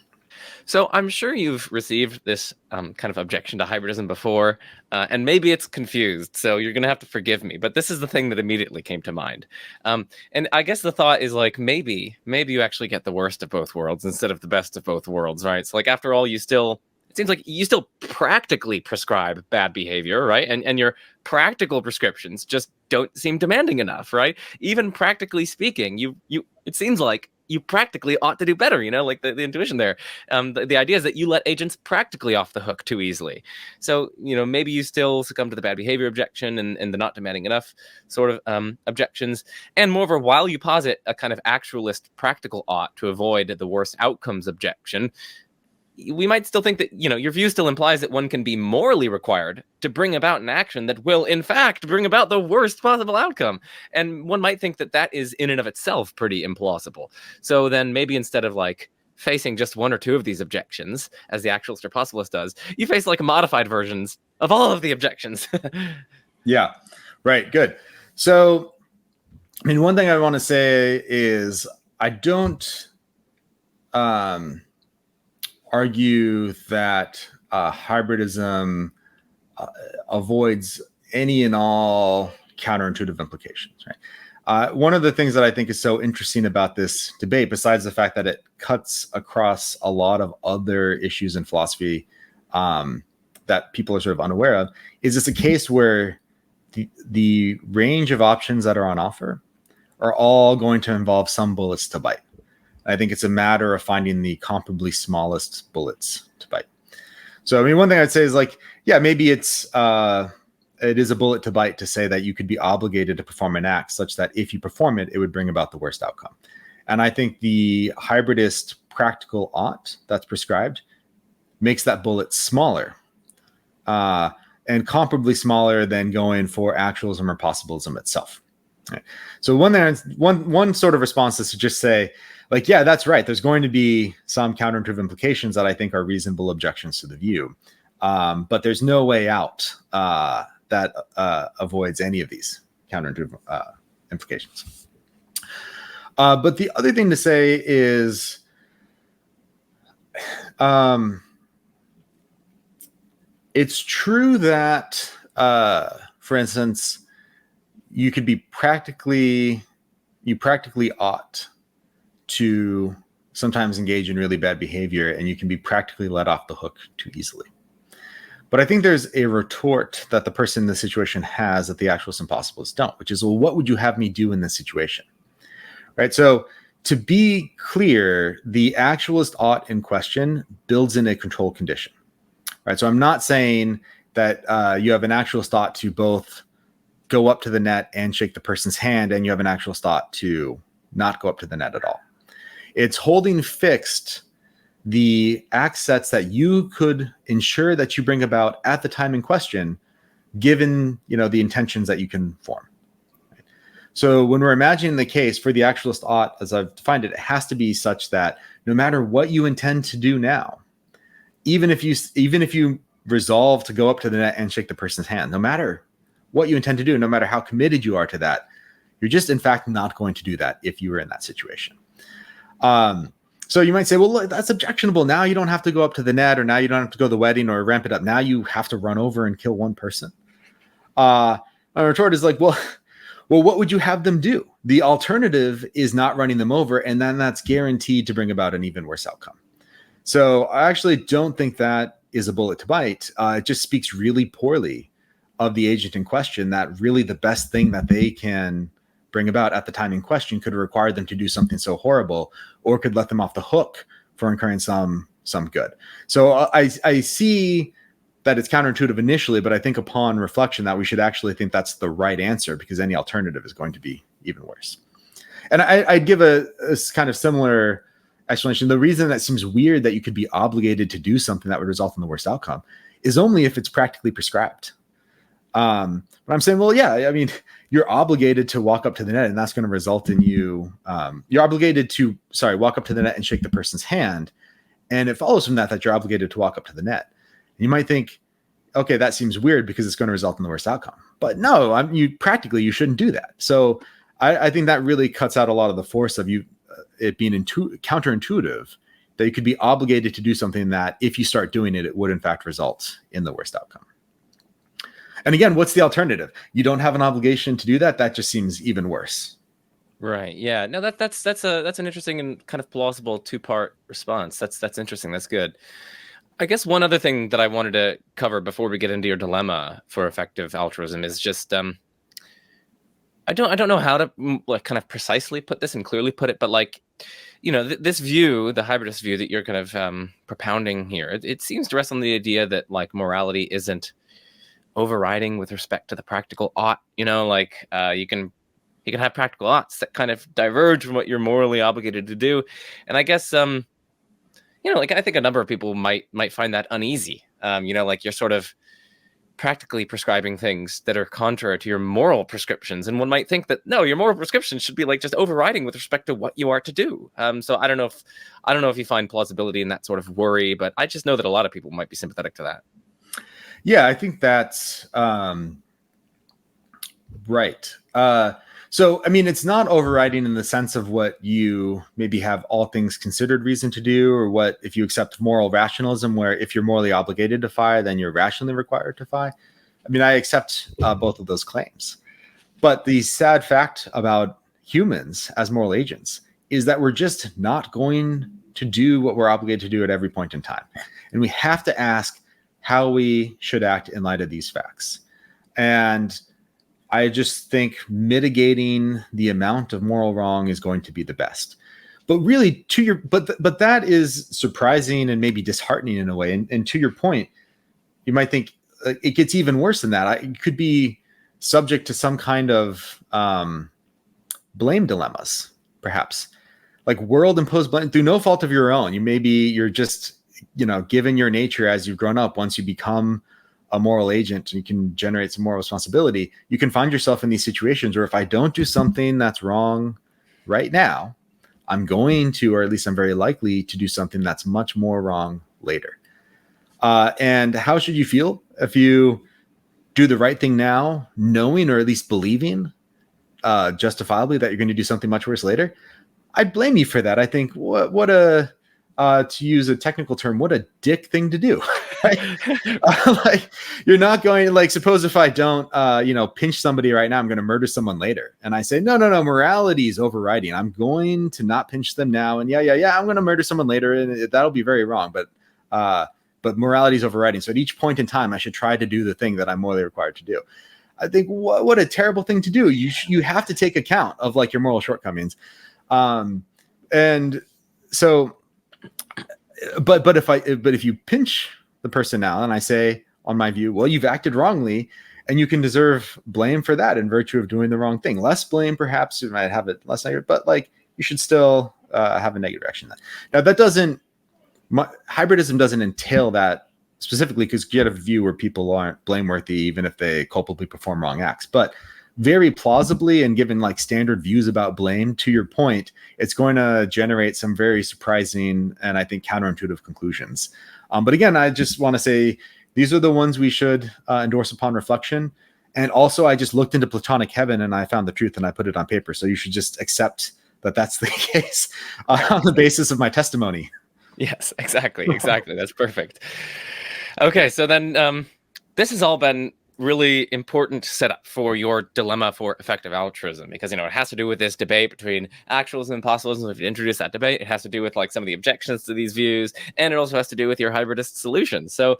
So I'm sure you've received this kind of objection to hybridism before, and maybe it's confused, so you're going to have to forgive me, but this is the thing that immediately came to mind. And I guess the thought is like, maybe you actually get the worst of both worlds instead of the best of both worlds, right? So like, after all, it seems like you still practically prescribe bad behavior, right? And your practical prescriptions just don't seem demanding enough, right? Even practically speaking, it seems like you practically ought to do better, you know, like the intuition there. The idea is that you let agents practically off the hook too easily. So, you know, maybe you still succumb to the bad behavior objection and the not demanding enough sort of objections. And moreover, while you posit a kind of actualist practical ought to avoid the worst outcomes objection, we might still think that, you know, your view still implies that one can be morally required to bring about an action that will, in fact, bring about the worst possible outcome. And one might think that that is in and of itself pretty implausible. So then maybe instead of like facing just one or two of these objections, as the actualist or possibilist does, you face like modified versions of all of the objections. Yeah, right. Good. So, I mean, one thing I want to say is I don't argue that hybridism avoids any and all counterintuitive implications. Right? One of the things that I think is so interesting about this debate, besides the fact that it cuts across a lot of other issues in philosophy that people are sort of unaware of, is it's a case where the range of options that are on offer are all going to involve some bullets to bite. I think it's a matter of finding the comparably smallest bullets to bite. So, I mean, one thing I'd say is like, yeah, maybe it's it is a bullet to bite to say that you could be obligated to perform an act such that if you perform it, it would bring about the worst outcome. And I think the hybridist practical ought that's prescribed makes that bullet smaller, and comparably smaller than going for actualism or possibilism itself. Right. So one sort of response is to just say, like, yeah, that's right. There's going to be some counterintuitive implications that I think are reasonable objections to the view. But there's no way out that avoids any of these counterintuitive implications. But the other thing to say is, it's true that, for instance, you practically ought to sometimes engage in really bad behavior, and you can be practically let off the hook too easily. But I think there's a retort that the person in the situation has that the actualists and possibilists don't, which is, well, what would you have me do in this situation? Right. So to be clear, the actualist ought in question builds in a control condition. Right. So I'm not saying that you have an actualist ought to both go up to the net and shake the person's hand, and you have an actualist ought to not go up to the net at all. It's holding fixed the act sets that you could ensure that you bring about at the time in question, given, the intentions that you can form. Right? So when we're imagining the case for the actualist ought, as I've defined it, it has to be such that no matter what you intend to do now, even if you resolve to go up to the net and shake the person's hand, no matter what you intend to do, no matter how committed you are to that, you're just in fact not going to do that if you were in that situation. So you might say, well, look, that's objectionable. Now you don't have to go up to the net, or now you don't have to go to the wedding or ramp it up. Now you have to run over and kill one person. A retort is like, well, what would you have them do? The alternative is not running them over, and then that's guaranteed to bring about an even worse outcome. So I actually don't think that is a bullet to bite. It just speaks really poorly of the agent in question, that really the best thing that they can bring about at the time in question could require them to do something so horrible, or could let them off the hook for incurring some good. So I see that it's counterintuitive initially, but I think upon reflection that we should actually think that's the right answer, because any alternative is going to be even worse. And I'd give a kind of similar explanation. The reason that seems weird that you could be obligated to do something that would result in the worst outcome is only if it's practically prescribed. But I'm saying, well, yeah, I mean, you're obligated to walk up to the net, and that's going to result in you. You're obligated to, walk up to the net and shake the person's hand. And it follows from that you're obligated to walk up to the net. And you might think, okay, that seems weird because it's going to result in the worst outcome. But no, you shouldn't do that. So I think that really cuts out a lot of the force of it being counterintuitive, that you could be obligated to do something that if you start doing it, it would in fact result in the worst outcome. And again, what's the alternative? You don't have an obligation to do that. That just seems even worse. Right. Yeah. No, that's an interesting and kind of plausible two-part response. That's interesting. That's good. I guess one other thing that I wanted to cover before we get into your dilemma for effective altruism is just I don't know how to kind of precisely put this and clearly put it, but this view, the hybridist view that you're kind of propounding here, it seems to rest on the idea that morality isn't overriding with respect to the practical ought. You can have practical oughts that kind of diverge from what you're morally obligated to do. And I guess I think a number of people might find that uneasy. You're sort of practically prescribing things that are contrary to your moral prescriptions, and one might think that no, your moral prescriptions should be just overriding with respect to what you are to do. So I don't know if you find plausibility in that sort of worry, but I just know that a lot of people might be sympathetic to that. Yeah, I think that's right. So, I mean, it's not overriding in the sense of what you maybe have all things considered reason to do, or what if you accept moral rationalism, where if you're morally obligated to fire, then you're rationally required to fire. I mean, I accept both of those claims. But the sad fact about humans as moral agents is that we're just not going to do what we're obligated to do at every point in time. And we have to ask how we should act in light of these facts. And I just think mitigating the amount of moral wrong is going to be the best. But really, but that is surprising and maybe disheartening in a way. And to your point, you might think, it gets even worse than that. It could be subject to some kind of blame dilemmas, perhaps, like world imposed blame through no fault of your own. You're just, given your nature as you've grown up. Once you become a moral agent and you can generate some moral responsibility, you can find yourself in these situations where if I don't do something that's wrong right now, I'm going to, or at least I'm very likely to do something that's much more wrong later. And how should you feel if you do the right thing now, knowing or at least believing justifiably that you're going to do something much worse later? I'd blame you for that. I think what a to use a technical term, what a dick thing to do. Right? Like, you're not going, like, suppose if I don't pinch somebody right now, I'm going to murder someone later, and I say no, morality is overriding. I'm going to not pinch them now, and I'm going to murder someone later, and that'll be very wrong. But morality is overriding. So at each point in time, I should try to do the thing that I'm morally required to do. I think what a terrible thing to do. You have to take account of like your moral shortcomings. And so, but if you pinch the person now and I say, on my view, well, you've acted wrongly and you can deserve blame for that in virtue of doing the wrong thing. Less blame, perhaps you might have it less negative, but like you should still have a negative reaction. Now that hybridism doesn't entail that specifically, because you get a view where people aren't blameworthy even if they culpably perform wrong acts. But very plausibly, and given like standard views about blame, to your point, it's going to generate some very surprising and I think counterintuitive conclusions. But again, I just want to say these are the ones we should endorse upon reflection. And also, I just looked into Platonic heaven and I found the truth and I put it on paper. So you should just accept that that's the case on the basis of my testimony. Yes, exactly. That's perfect. Okay, so then this has all been really important setup for your dilemma for effective altruism, because it has to do with this debate between actualism and possibilism. If you introduce that debate, it has to do with like some of the objections to these views, and it also has to do with your hybridist solutions. So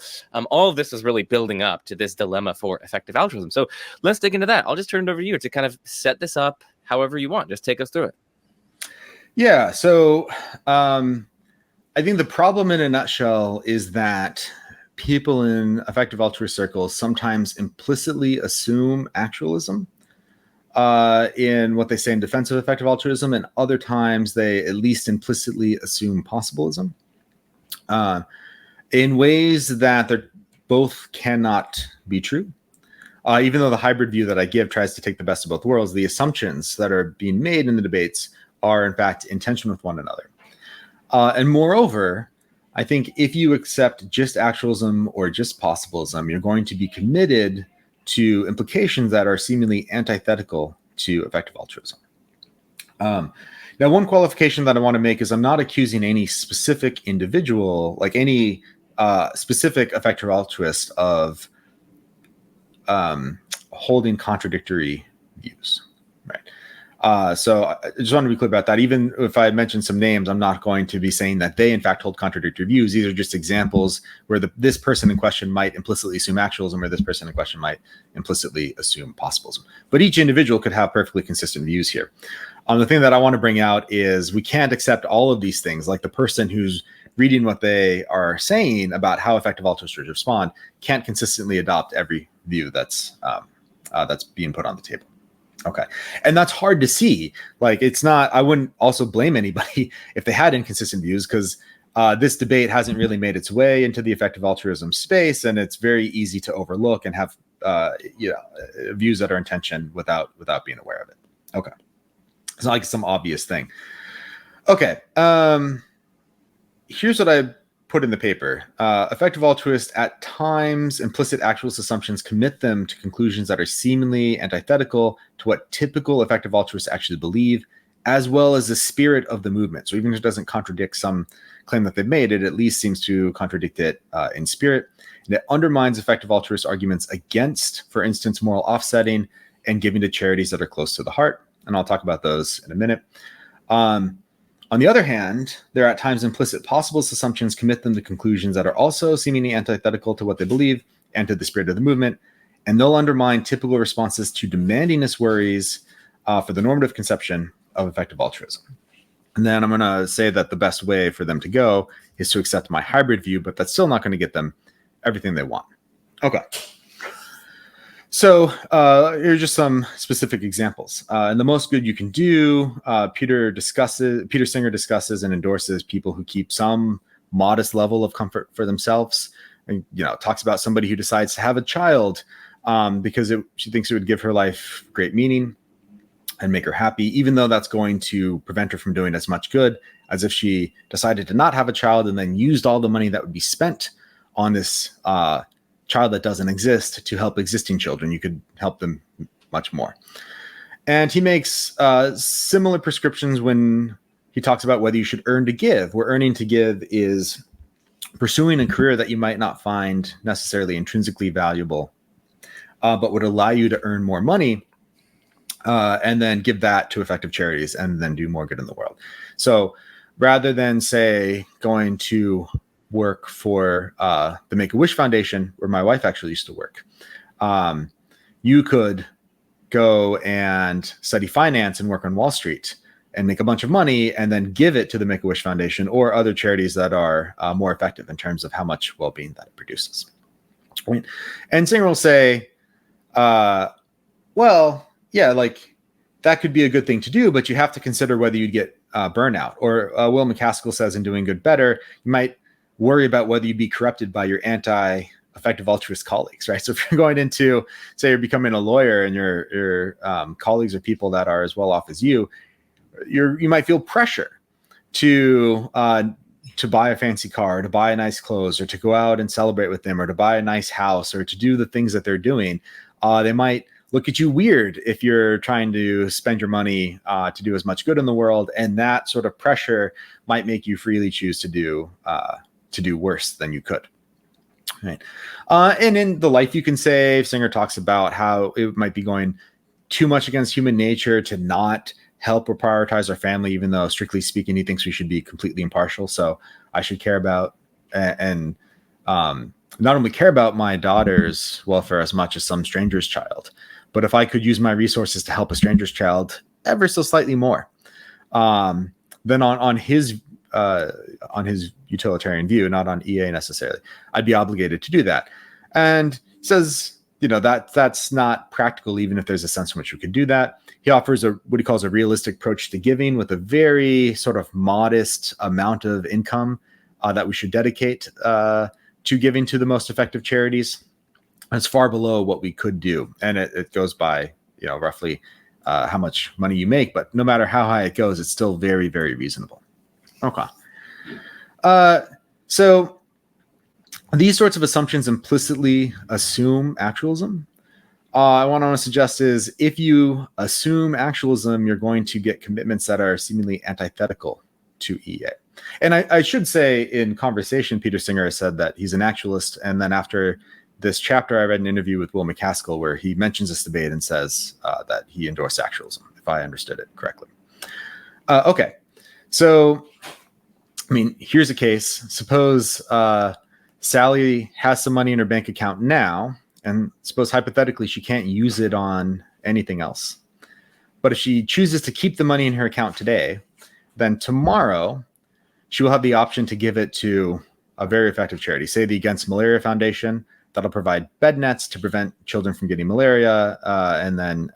all of this is really building up to this dilemma for effective altruism. So let's dig into that. I'll just turn it over to you to kind of set this up however you want. Just take us through it. Yeah. So I think the problem in a nutshell is that people in effective altruist circles sometimes implicitly assume actualism in what they say in defense of effective altruism, and other times they at least implicitly assume possibilism in ways that they both cannot be true. Even though the hybrid view that I give tries to take the best of both worlds, the assumptions that are being made in the debates are in fact in tension with one another. And moreover, I think if you accept just actualism or just possibilism, you're going to be committed to implications that are seemingly antithetical to effective altruism. Now, one qualification that I want to make is I'm not accusing any specific individual, like any specific effective altruist, of holding contradictory views, right? So I just want to be clear about that. Even if I mention some names, I'm not going to be saying that they in fact hold contradictory views. These are just examples where this person in question might implicitly assume actualism, or this person in question might implicitly assume possibilism. But each individual could have perfectly consistent views here. The thing that I want to bring out is we can't accept all of these things. Like the person who's reading what they are saying about how effective altruists respond can't consistently adopt every view that's being put on the table. Okay. And that's hard to see. Like, it's not, I wouldn't also blame anybody if they had inconsistent views, because this debate hasn't really made its way into the effective altruism space, and it's very easy to overlook and have views that are in tension without being aware of it. Okay. It's not like some obvious thing. Okay. Here's what I put in the paper. Effective altruists at times implicit actualist assumptions commit them to conclusions that are seemingly antithetical to what typical effective altruists actually believe, as well as the spirit of the movement. So even if it doesn't contradict some claim that they've made, it at least seems to contradict it in spirit. And it undermines effective altruist arguments against, for instance, moral offsetting and giving to charities that are close to the heart. And I'll talk about those in a minute. On the other hand, there are at times implicit possibilist assumptions commit them to conclusions that are also seemingly antithetical to what they believe and to the spirit of the movement, and they'll undermine typical responses to demandingness worries for the normative conception of effective altruism. And then I'm going to say that the best way for them to go is to accept my hybrid view, but that's still not going to get them everything they want. Okay. So here's just some specific examples. And the most good you can do, Peter Singer discusses and endorses people who keep some modest level of comfort for themselves. And, talks about somebody who decides to have a child because she thinks it would give her life great meaning and make her happy, even though that's going to prevent her from doing as much good as if she decided to not have a child and then used all the money that would be spent on this child that doesn't exist to help existing children. You could help them much more. And he makes similar prescriptions when he talks about whether you should earn to give, where earning to give is pursuing a career that you might not find necessarily intrinsically valuable, but would allow you to earn more money and then give that to effective charities and then do more good in the world. So rather than, say, going to work for the Make-A-Wish Foundation, where my wife actually used to work, you could go and study finance and work on Wall Street and make a bunch of money and then give it to the Make-A-Wish Foundation or other charities that are more effective in terms of how much well-being that it produces. And Singer will say, well, yeah, like that could be a good thing to do, but you have to consider whether you'd get burnout. Or Will McCaskill says in Doing Good Better, you might worry about whether you'd be corrupted by your anti-effective altruist colleagues, right? So if you're going into, say, you're becoming a lawyer and your colleagues are people that are as well off as you, you might feel pressure to buy a fancy car, to buy nice clothes, or to go out and celebrate with them, or to buy a nice house, or to do the things that they're doing. They might look at you weird if you're trying to spend your money to do as much good in the world, and that sort of pressure might make you freely choose to do worse than you could. Right. And in The Life You Can Save, Singer talks about how it might be going too much against human nature to not help or prioritize our family, even though strictly speaking, he thinks we should be completely impartial. So I should care about and not only care about my daughter's welfare as much as some stranger's child, but if I could use my resources to help a stranger's child ever so slightly more, then on his utilitarian view, not on EA necessarily, I'd be obligated to do that. And he says, that's not practical, even if there's a sense in which we could do that. He offers what he calls a realistic approach to giving with a very sort of modest amount of income that we should dedicate to giving to the most effective charities. It's far below what we could do. And it goes by, roughly how much money you make. But no matter how high it goes, it's still very, very reasonable. Okay. So these sorts of assumptions implicitly assume actualism. What I want to suggest is if you assume actualism, you're going to get commitments that are seemingly antithetical to EA. And I should say, in conversation, Peter Singer has said that he's an actualist. And then after this chapter, I read an interview with Will McCaskill where he mentions this debate and says that he endorsed actualism, if I understood it correctly. Okay. So, here's a case. Suppose Sally has some money in her bank account now, and suppose hypothetically she can't use it on anything else. But if she chooses to keep the money in her account today, then tomorrow she will have the option to give it to a very effective charity, say the Against Malaria Foundation, that'll provide bed nets to prevent children from getting malaria, and then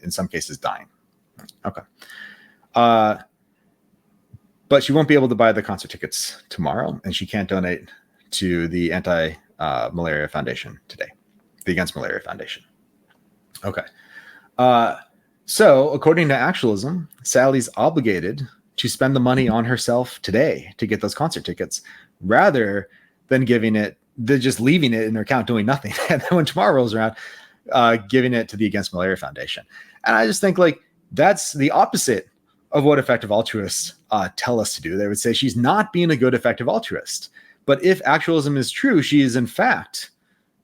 in some cases dying. Okay. But she won't be able to buy the concert tickets tomorrow, and she can't donate to the Anti-Malaria Foundation today, the Against Malaria Foundation. Okay. So according to actualism, Sally's obligated to spend the money on herself today to get those concert tickets, rather than just leaving it in her account doing nothing. And then when tomorrow rolls around, giving it to the Against Malaria Foundation. And I just think that's the opposite of what effective altruists tell us to do. They would say she's not being a good effective altruist. But if actualism is true, she is in fact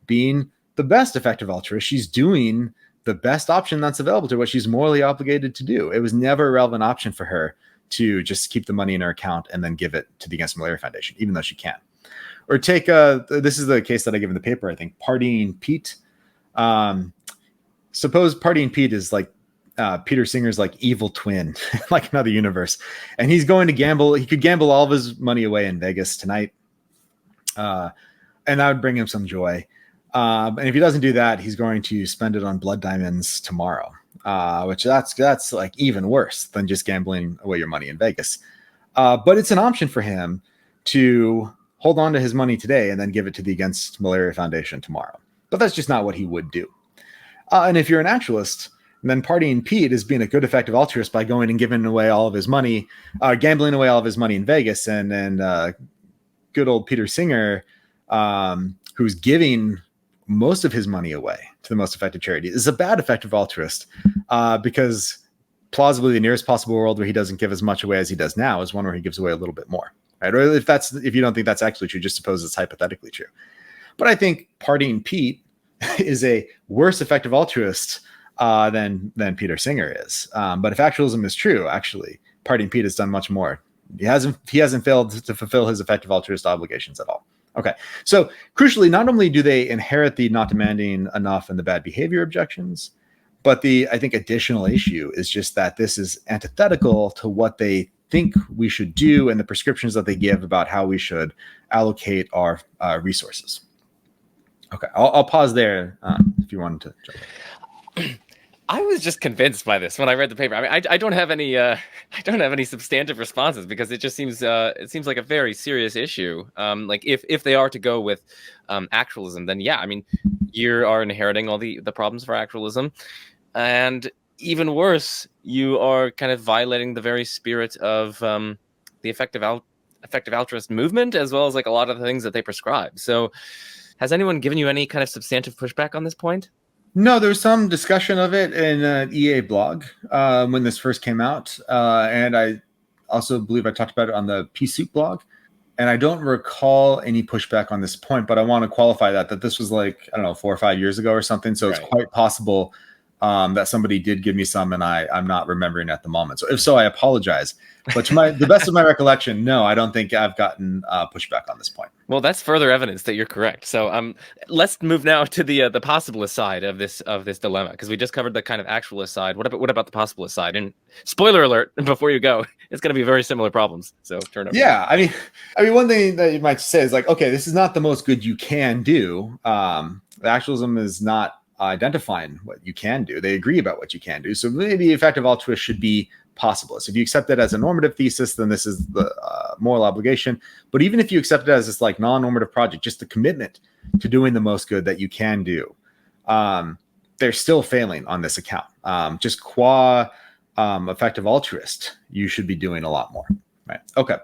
being the best effective altruist. She's doing the best option that's available to her, what she's morally obligated to do. It was never a relevant option for her to just keep the money in her account and then give it to the Against Malaria Foundation, even though she can. Or take this is the case that I give in the paper, I think, Partying Pete. Suppose Partying Pete is like Peter Singer's evil twin, like another universe. And he's going to gamble. He could gamble all of his money away in Vegas tonight. And that would bring him some joy. And if he doesn't do that, he's going to spend it on blood diamonds tomorrow, which that's like even worse than just gambling away your money in Vegas. But it's an option for him to hold on to his money today and then give it to the Against Malaria Foundation tomorrow. But that's just not what he would do. And if you're an actualist, then Partying Pete is being a good, effective altruist by going and giving away all of his money, gambling away all of his money in Vegas, and good old Peter Singer, who's giving most of his money away to the most effective charity, is a bad, effective altruist, because plausibly the nearest possible world where he doesn't give as much away as he does now is one where he gives away a little bit more. Right? Or if you don't think that's actually true, just suppose it's hypothetically true. But I think Partying Pete is a worse effective altruist than Peter Singer is. But if actualism is true, actually, Partying Pete has done much more. He hasn't failed to fulfill his effective altruist obligations at all. Okay, so crucially, not only do they inherit the not demanding enough and the bad behavior objections, but the, I think, additional issue is just that this is antithetical to what they think we should do and the prescriptions that they give about how we should allocate our resources. Okay, I'll pause there if you wanted to jump in. I was just convinced by this when I read the paper. I mean, I don't have any substantive responses because it just seems like a very serious issue. Like if they are to go with actualism, then yeah, I mean, you are inheriting all the problems for actualism, and even worse, you are kind of violating the very spirit of the effective altruist movement, as well as like a lot of the things that they prescribe. So, has anyone given you any kind of substantive pushback on this point? No, there was some discussion of it in an EA blog when this first came out. And I also believe I talked about it on the P-Soup blog. And I don't recall any pushback on this point, but I want to qualify that this was like, I don't know, 4 or 5 years ago or something. So It's quite possible that somebody did give me some and I'm not remembering at the moment. So if so, I apologize. But to the best of my recollection, no, I don't think I've gotten pushback on this point. Well, that's further evidence that you're correct. So let's move now to the possibilist side of this dilemma, because we just covered the kind of actualist side. What about the possibilist side? And spoiler alert, before you go, it's going to be very similar problems. So turn over. Yeah, I mean, one thing that you might say is like, okay, this is not the most good you can do. The actualism is not identifying what you can do. They agree about what you can do. So maybe effective altruist should be possibilist. If you accept it as a normative thesis, then this is the moral obligation. But even if you accept it as this like non-normative project, just the commitment to doing the most good that you can do, they're still failing on this account. Just qua effective altruist, you should be doing a lot more. Right? Okay.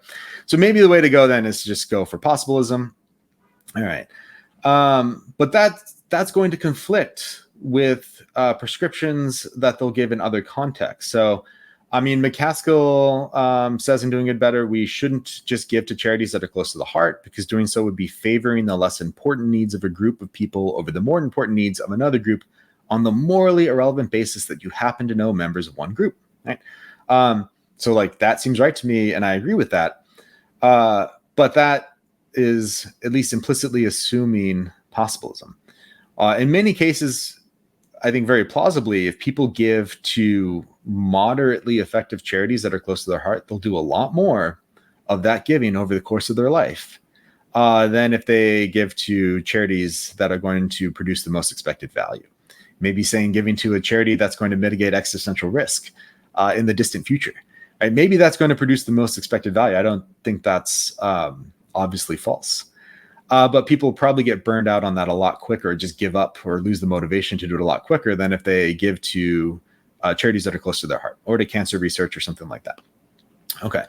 So maybe the way to go then is to just go for possibilism. All right. But that's going to conflict with prescriptions that they'll give in other contexts. So, I mean, McCaskill says in Doing Good Better, we shouldn't just give to charities that are close to the heart, because doing so would be favoring the less important needs of a group of people over the more important needs of another group on the morally irrelevant basis that you happen to know members of one group. Right? So like that seems right to me, and I agree with that. But that is at least implicitly assuming possibilism. In many cases, I think very plausibly, if people give to moderately effective charities that are close to their heart, they'll do a lot more of that giving over the course of their life than if they give to charities that are going to produce the most expected value. Maybe saying giving to a charity that's going to mitigate existential risk in the distant future. Right? Maybe that's going to produce the most expected value. I don't think that's obviously false. But people probably get burned out on that a lot quicker, just give up or lose the motivation to do it a lot quicker than if they give to charities that are close to their heart or to cancer research or something like that. Okay.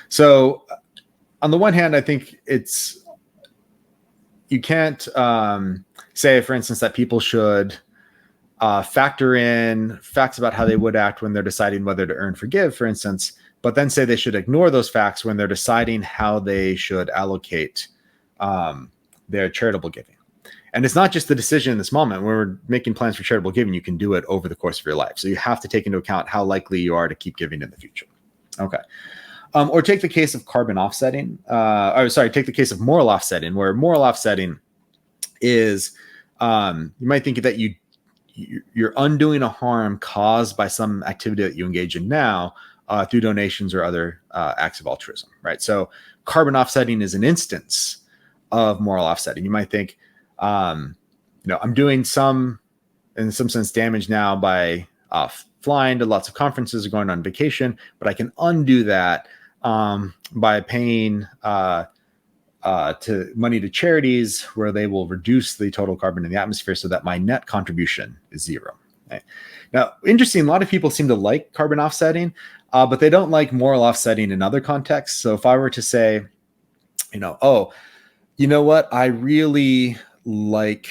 So on the one hand, I think you can't say, for instance, that people should factor in facts about how they would act when they're deciding whether to earn forgive, for instance, but then say they should ignore those facts when they're deciding how they should allocate their charitable giving. And it's not just the decision in this moment. When we're making plans for charitable giving, you can do it over the course of your life. So you have to take into account how likely you are to keep giving in the future. Okay. Or take the case of carbon offsetting. Take the case of moral offsetting, where moral offsetting is you might think that you're undoing a harm caused by some activity that you engage in now through donations or other acts of altruism, right? So carbon offsetting is an instance of moral offsetting. You might think, I'm doing in some sense, damage now by flying to lots of conferences or going on vacation, but I can undo that by paying to money to charities where they will reduce the total carbon in the atmosphere so that my net contribution is zero. Right? Now, interesting, a lot of people seem to like carbon offsetting, but they don't like moral offsetting in other contexts. So if I were to say, oh, you know what, I really like,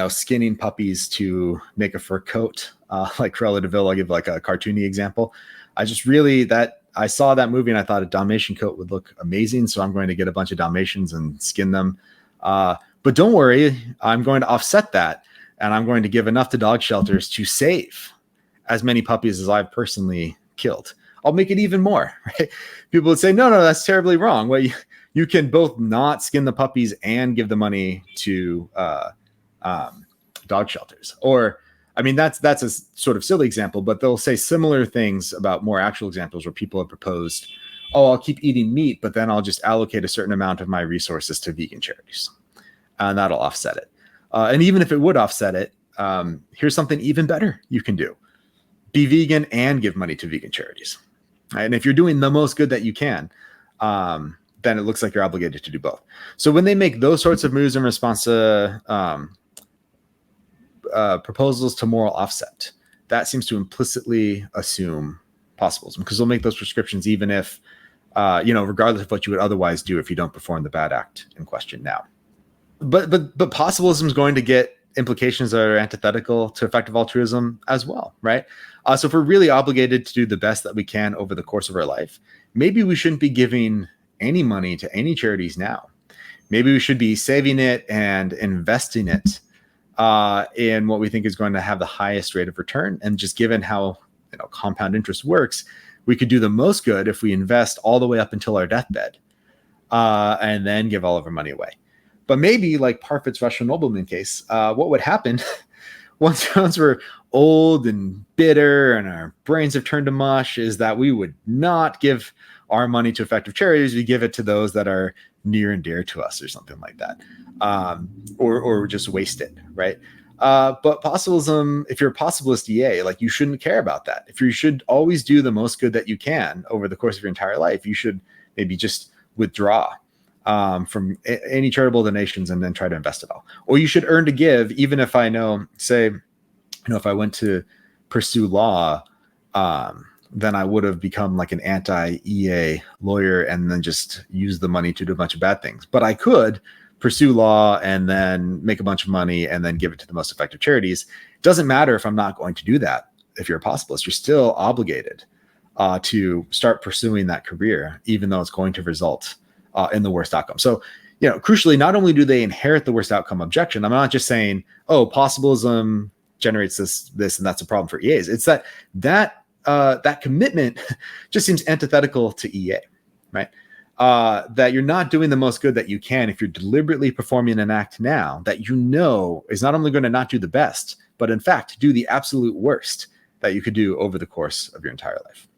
skinning puppies to make a fur coat, like Cruella de Vil, I'll give like a cartoony example. I saw that movie and I thought a Dalmatian coat would look amazing. So I'm going to get a bunch of Dalmatians and skin them. But don't worry, I'm going to offset that. And I'm going to give enough to dog shelters to save as many puppies as I've personally killed. I'll make it even more, right? People would say, no, that's terribly wrong. Well, you can both not skin the puppies and give the money to dog shelters. Or, I mean, that's a sort of silly example, but they'll say similar things about more actual examples where people have proposed, oh, I'll keep eating meat, but then I'll just allocate a certain amount of my resources to vegan charities. And that'll offset it. And even if it would offset it, here's something even better you can do. Be vegan and give money to vegan charities. Right? And if you're doing the most good that you can, then it looks like you're obligated to do both. So when they make those sorts of moves in response to proposals to moral offset, that seems to implicitly assume possibilism, because they'll make those prescriptions even if, regardless of what you would otherwise do if you don't perform the bad act in question now. But possibilism is going to get implications that are antithetical to effective altruism as well, right? So if we're really obligated to do the best that we can over the course of our life, maybe we shouldn't be giving any money to any charities now. Maybe we should be saving it and investing it in what we think is going to have the highest rate of return. And just given how compound interest works, we could do the most good if we invest all the way up until our deathbed and then give all of our money away. But maybe, like Parfit's Russian nobleman case, what would happen once we're old and bitter and our brains have turned to mush is that we would not give our money to effective charities. We give it to those that are near and dear to us or something like that, or just waste it, right? But possibilism, if you're a possibilist EA, like, you shouldn't care about that. If you should always do the most good that you can over the course of your entire life, you should maybe just withdraw from any charitable donations and then try to invest it all. Or you should earn to give, even if I know, say, if I went to pursue law, then I would have become like an anti-EA lawyer and then just use the money to do a bunch of bad things. But I could pursue law and then make a bunch of money and then give it to the most effective charities. It doesn't matter if I'm not going to do that. If you're a possibilist, you're still obligated to start pursuing that career, even though it's going to result in the worst outcome. So, crucially, not only do they inherit the worst outcome objection, I'm not just saying, oh, possibilism generates this, and that's a problem for EAs. It's that commitment just seems antithetical to EA, right? That you're not doing the most good that you can if you're deliberately performing an act now that is not only going to not do the best, but in fact do the absolute worst that you could do over the course of your entire life.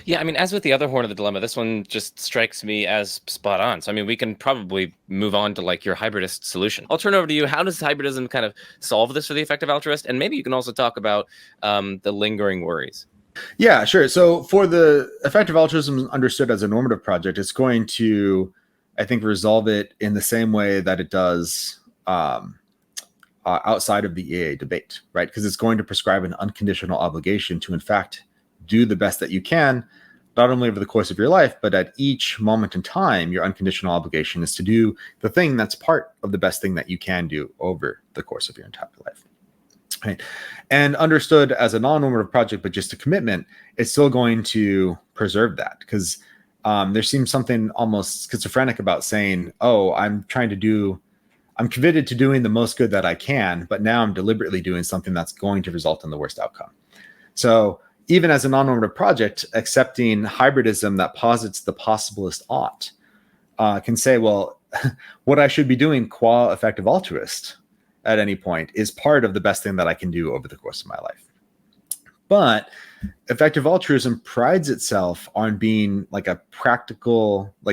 Yeah, I mean, as with the other horn of the dilemma, this one just strikes me as spot on. So, I mean, we can probably move on to like your hybridist solution. I'll turn over to you. How does hybridism kind of solve this for the effective altruist? And maybe you can also talk about the lingering worries. Yeah, sure. So for the effective altruism understood as a normative project, it's going to, I think, resolve it in the same way that it does outside of the EA debate, right? Because it's going to prescribe an unconditional obligation to, in fact, do the best that you can, not only over the course of your life, but at each moment in time, your unconditional obligation is to do the thing that's part of the best thing that you can do over the course of your entire life. Right. And understood as a non-normative project, but just a commitment, it's still going to preserve that, because there seems something almost schizophrenic about saying, oh, I'm committed to doing the most good that I can, but now I'm deliberately doing something that's going to result in the worst outcome. So even as a non-normative project, accepting hybridism that posits the possibilist ought can say, well, what I should be doing qua effective altruist at any point is part of the best thing that I can do over the course of my life. But effective altruism prides itself on being like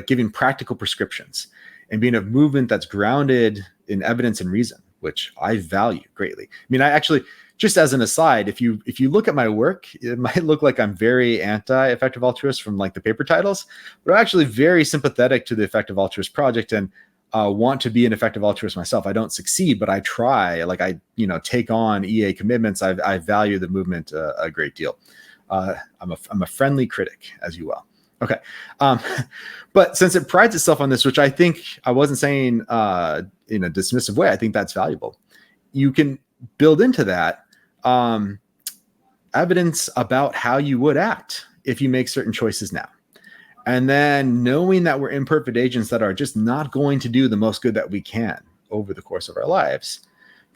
giving practical prescriptions and being a movement that's grounded in evidence and reason, which I value greatly. I mean, I actually, just as an aside, if you look at my work, it might look like I'm very anti-effective altruist from like the paper titles, but I'm actually very sympathetic to the effective altruist project and want to be an effective altruist myself. I don't succeed, but I try. Like I, take on EA commitments. I value the movement a great deal. I'm a friendly critic, as you will. Okay. But since it prides itself on this, which I think I wasn't saying in a dismissive way, I think that's valuable. You can build into that evidence about how you would act if you make certain choices now. And then knowing that we're imperfect agents that are just not going to do the most good that we can over the course of our lives,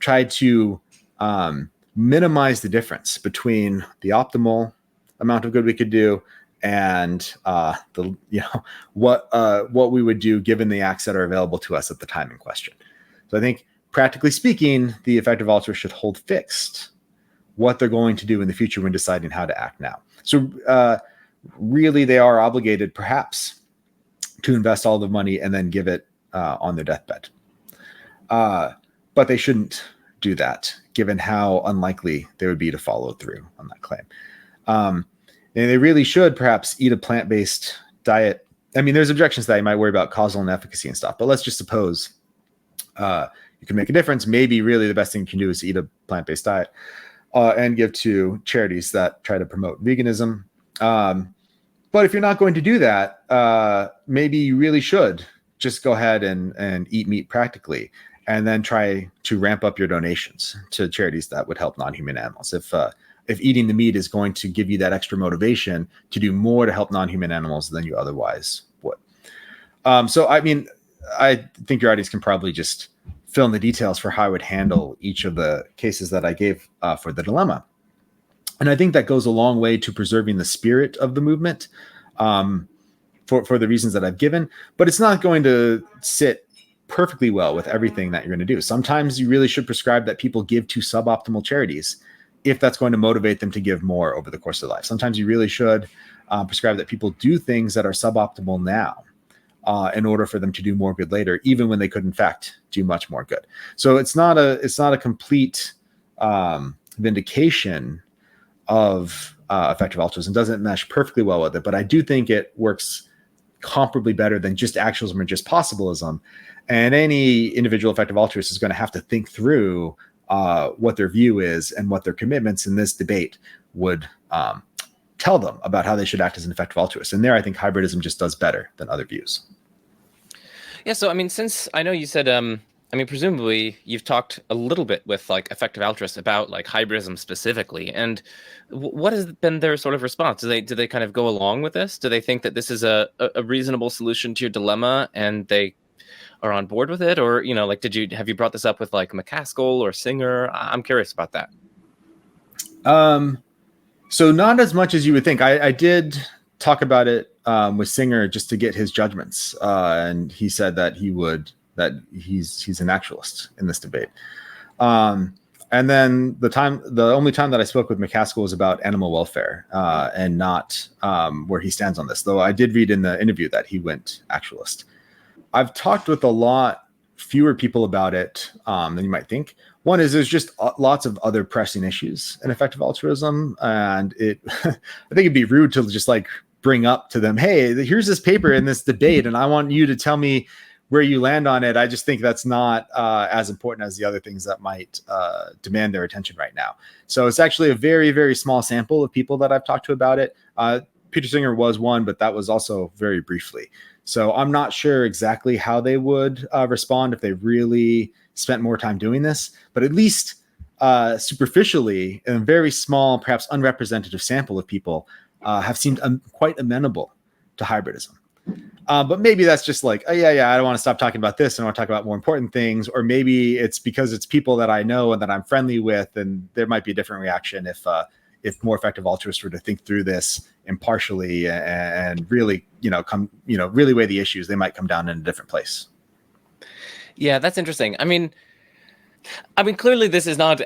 try to minimize the difference between the optimal amount of good we could do and what we would do given the acts that are available to us at the time in question. So I think, practically speaking, the effective altruist should hold fixed what they're going to do in the future when deciding how to act now. So really, they are obligated, perhaps, to invest all the money and then give it on their deathbed. But they shouldn't do that, given how unlikely they would be to follow through on that claim. And they really should perhaps eat a plant-based diet. I mean, there's objections to that. You might worry about causal inefficacy and stuff, but let's just suppose you can make a difference. Maybe really the best thing you can do is eat a plant-based diet and give to charities that try to promote veganism. But if you're not going to do that, maybe you really should just go ahead and eat meat practically, and then try to ramp up your donations to charities that would help non-human animals. If eating the meat is going to give you that extra motivation to do more to help non-human animals than you otherwise would. So, I mean, I think your audience can probably just fill in the details for how I would handle each of the cases that I gave for the dilemma. And I think that goes a long way to preserving the spirit of the movement for the reasons that I've given. But it's not going to sit perfectly well with everything that you're going to do. Sometimes you really should prescribe that people give to suboptimal charities if that's going to motivate them to give more over the course of their life. Sometimes you really should prescribe that people do things that are suboptimal now in order for them to do more good later, even when they could, in fact, do much more good. So it's not a complete vindication of effective altruism. Doesn't mesh perfectly well with it, but I do think it works comparably better than just actualism or just possibilism. And any individual effective altruist is going to have to think through what their view is and what their commitments in this debate would tell them about how they should act as an effective altruist. And there, I think hybridism just does better than other views. Yeah. So, I mean, since I know you said, presumably you've talked a little bit with like effective altruists about like hybridism specifically, and what has been their sort of response? Do they kind of go along with this? Do they think that this is a reasonable solution to your dilemma and they are on board with it? Or, have you brought this up with like McCaskill or Singer? I'm curious about that. So not as much as you would think. I did talk about it with Singer just to get his judgments. And he said that he's an actualist in this debate. And then the only time that I spoke with McCaskill was about animal welfare and not where he stands on this, though I did read in the interview that he went actualist. I've talked with a lot fewer people about it than you might think. One is there's just lots of other pressing issues in effective altruism. And I think it'd be rude to just like bring up to them, hey, here's this paper in this debate, and I want you to tell me where you land on it. I just think that's not as important as the other things that might demand their attention right now. So it's actually a very, very small sample of people that I've talked to about it. Peter Singer was one, but that was also very briefly. So I'm not sure exactly how they would respond if they really spent more time doing this, but at least superficially, in a very small, perhaps unrepresentative sample of people have seemed quite amenable to hybridism. But maybe that's just like, oh, yeah, I don't want to stop talking about this. I want to talk about more important things. Or maybe it's because it's people that I know and that I'm friendly with, and there might be a different reaction if more effective altruists were to think through this impartially and really, really weigh the issues. They might come down in a different place. Yeah, that's interesting. I mean, clearly this is not,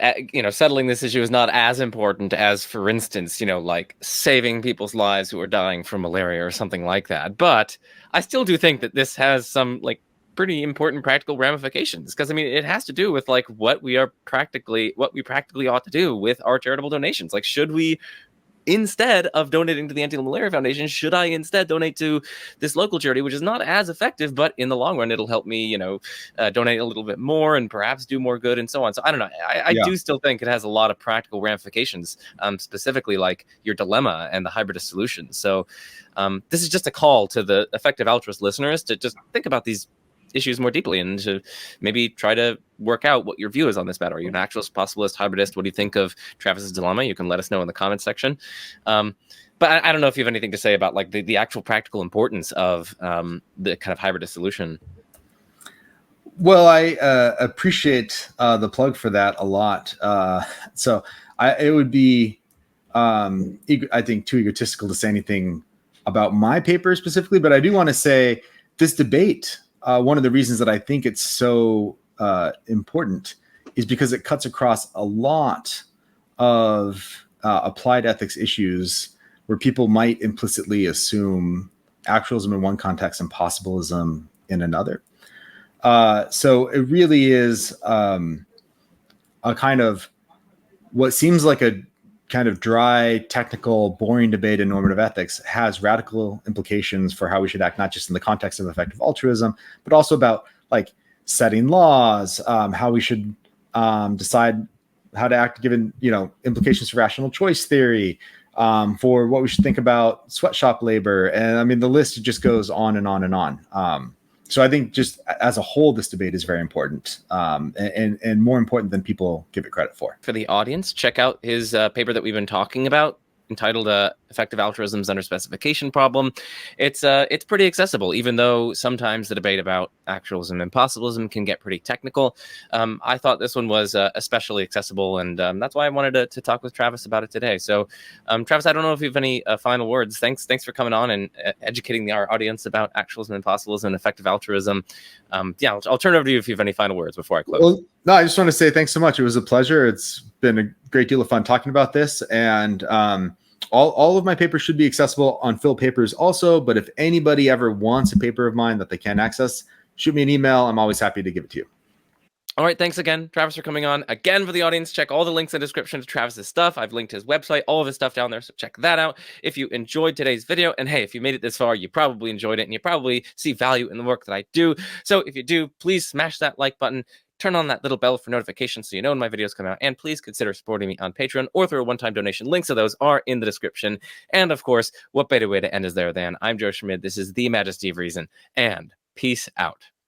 settling this issue is not as important as, for instance, like saving people's lives who are dying from malaria or something like that. But I still do think that this has some like pretty important practical ramifications, because I mean, it has to do with like what we practically ought to do with our charitable donations. Like, should we, instead of donating to the Anti-Malaria Foundation, should I instead donate to this local charity, which is not as effective, but in the long run, it'll help me, donate a little bit more and perhaps do more good and so on. So I don't know. I do still think it has a lot of practical ramifications, specifically like your dilemma and the hybridist solution. So this is just a call to the effective altruist listeners to just think about these issues more deeply and to maybe try to work out what your view is on this matter. Are you an actualist, possibilist, hybridist? What do you think of Travis's dilemma? You can let us know in the comments section. But I don't know if you have anything to say about like the actual practical importance of the kind of hybridist solution. Well, I appreciate the plug for that a lot. So it would be, I think, too egotistical to say anything about my paper specifically, but I do want to say this debate, one of the reasons that I think it's so important is because it cuts across a lot of applied ethics issues where people might implicitly assume actualism in one context and possibilism in another. So it really is a kind of what seems like a kind of dry, technical, boring debate in normative ethics has radical implications for how we should act, not just in the context of effective altruism, but also about like setting laws, how we should decide how to act given, implications for rational choice theory, for what we should think about sweatshop labor. And I mean, the list just goes on and on and on. So I think just as a whole, this debate is very important, and more important than people give it credit for. For the audience, check out his paper that we've been talking about, entitled Effective Altruism's Under Specification Problem. It's pretty accessible, even though sometimes the debate about actualism and possibilism can get pretty technical. I thought this one was especially accessible, and that's why I wanted to talk with Travis about it today. So, Travis, I don't know if you have any final words. Thanks for coming on and educating our audience about actualism and possibilism and effective altruism. I'll turn it over to you if you have any final words before I close. Well, no, I just want to say thanks so much. It was a pleasure. It's been a great deal of fun talking about this, and all of my papers should be accessible on Phil Papers also, but if anybody ever wants a paper of mine that they can't access, shoot me an email. I'm always happy to give it to you. All right, thanks again, Travis, for coming on. Again, for the audience, check all the links in the description to Travis's stuff. I've linked his website, all of his stuff down there, so check that out. If you enjoyed today's video, and hey, if you made it this far, you probably enjoyed it, and you probably see value in the work that I do. So if you do, please smash that like button, turn on that little bell for notifications so you know when my videos come out, and please consider supporting me on Patreon or through a one-time donation. Links to those are in the description. And of course, what better way to end is there than I'm Joe Schmid. This is The Majesty of Reason, and peace out.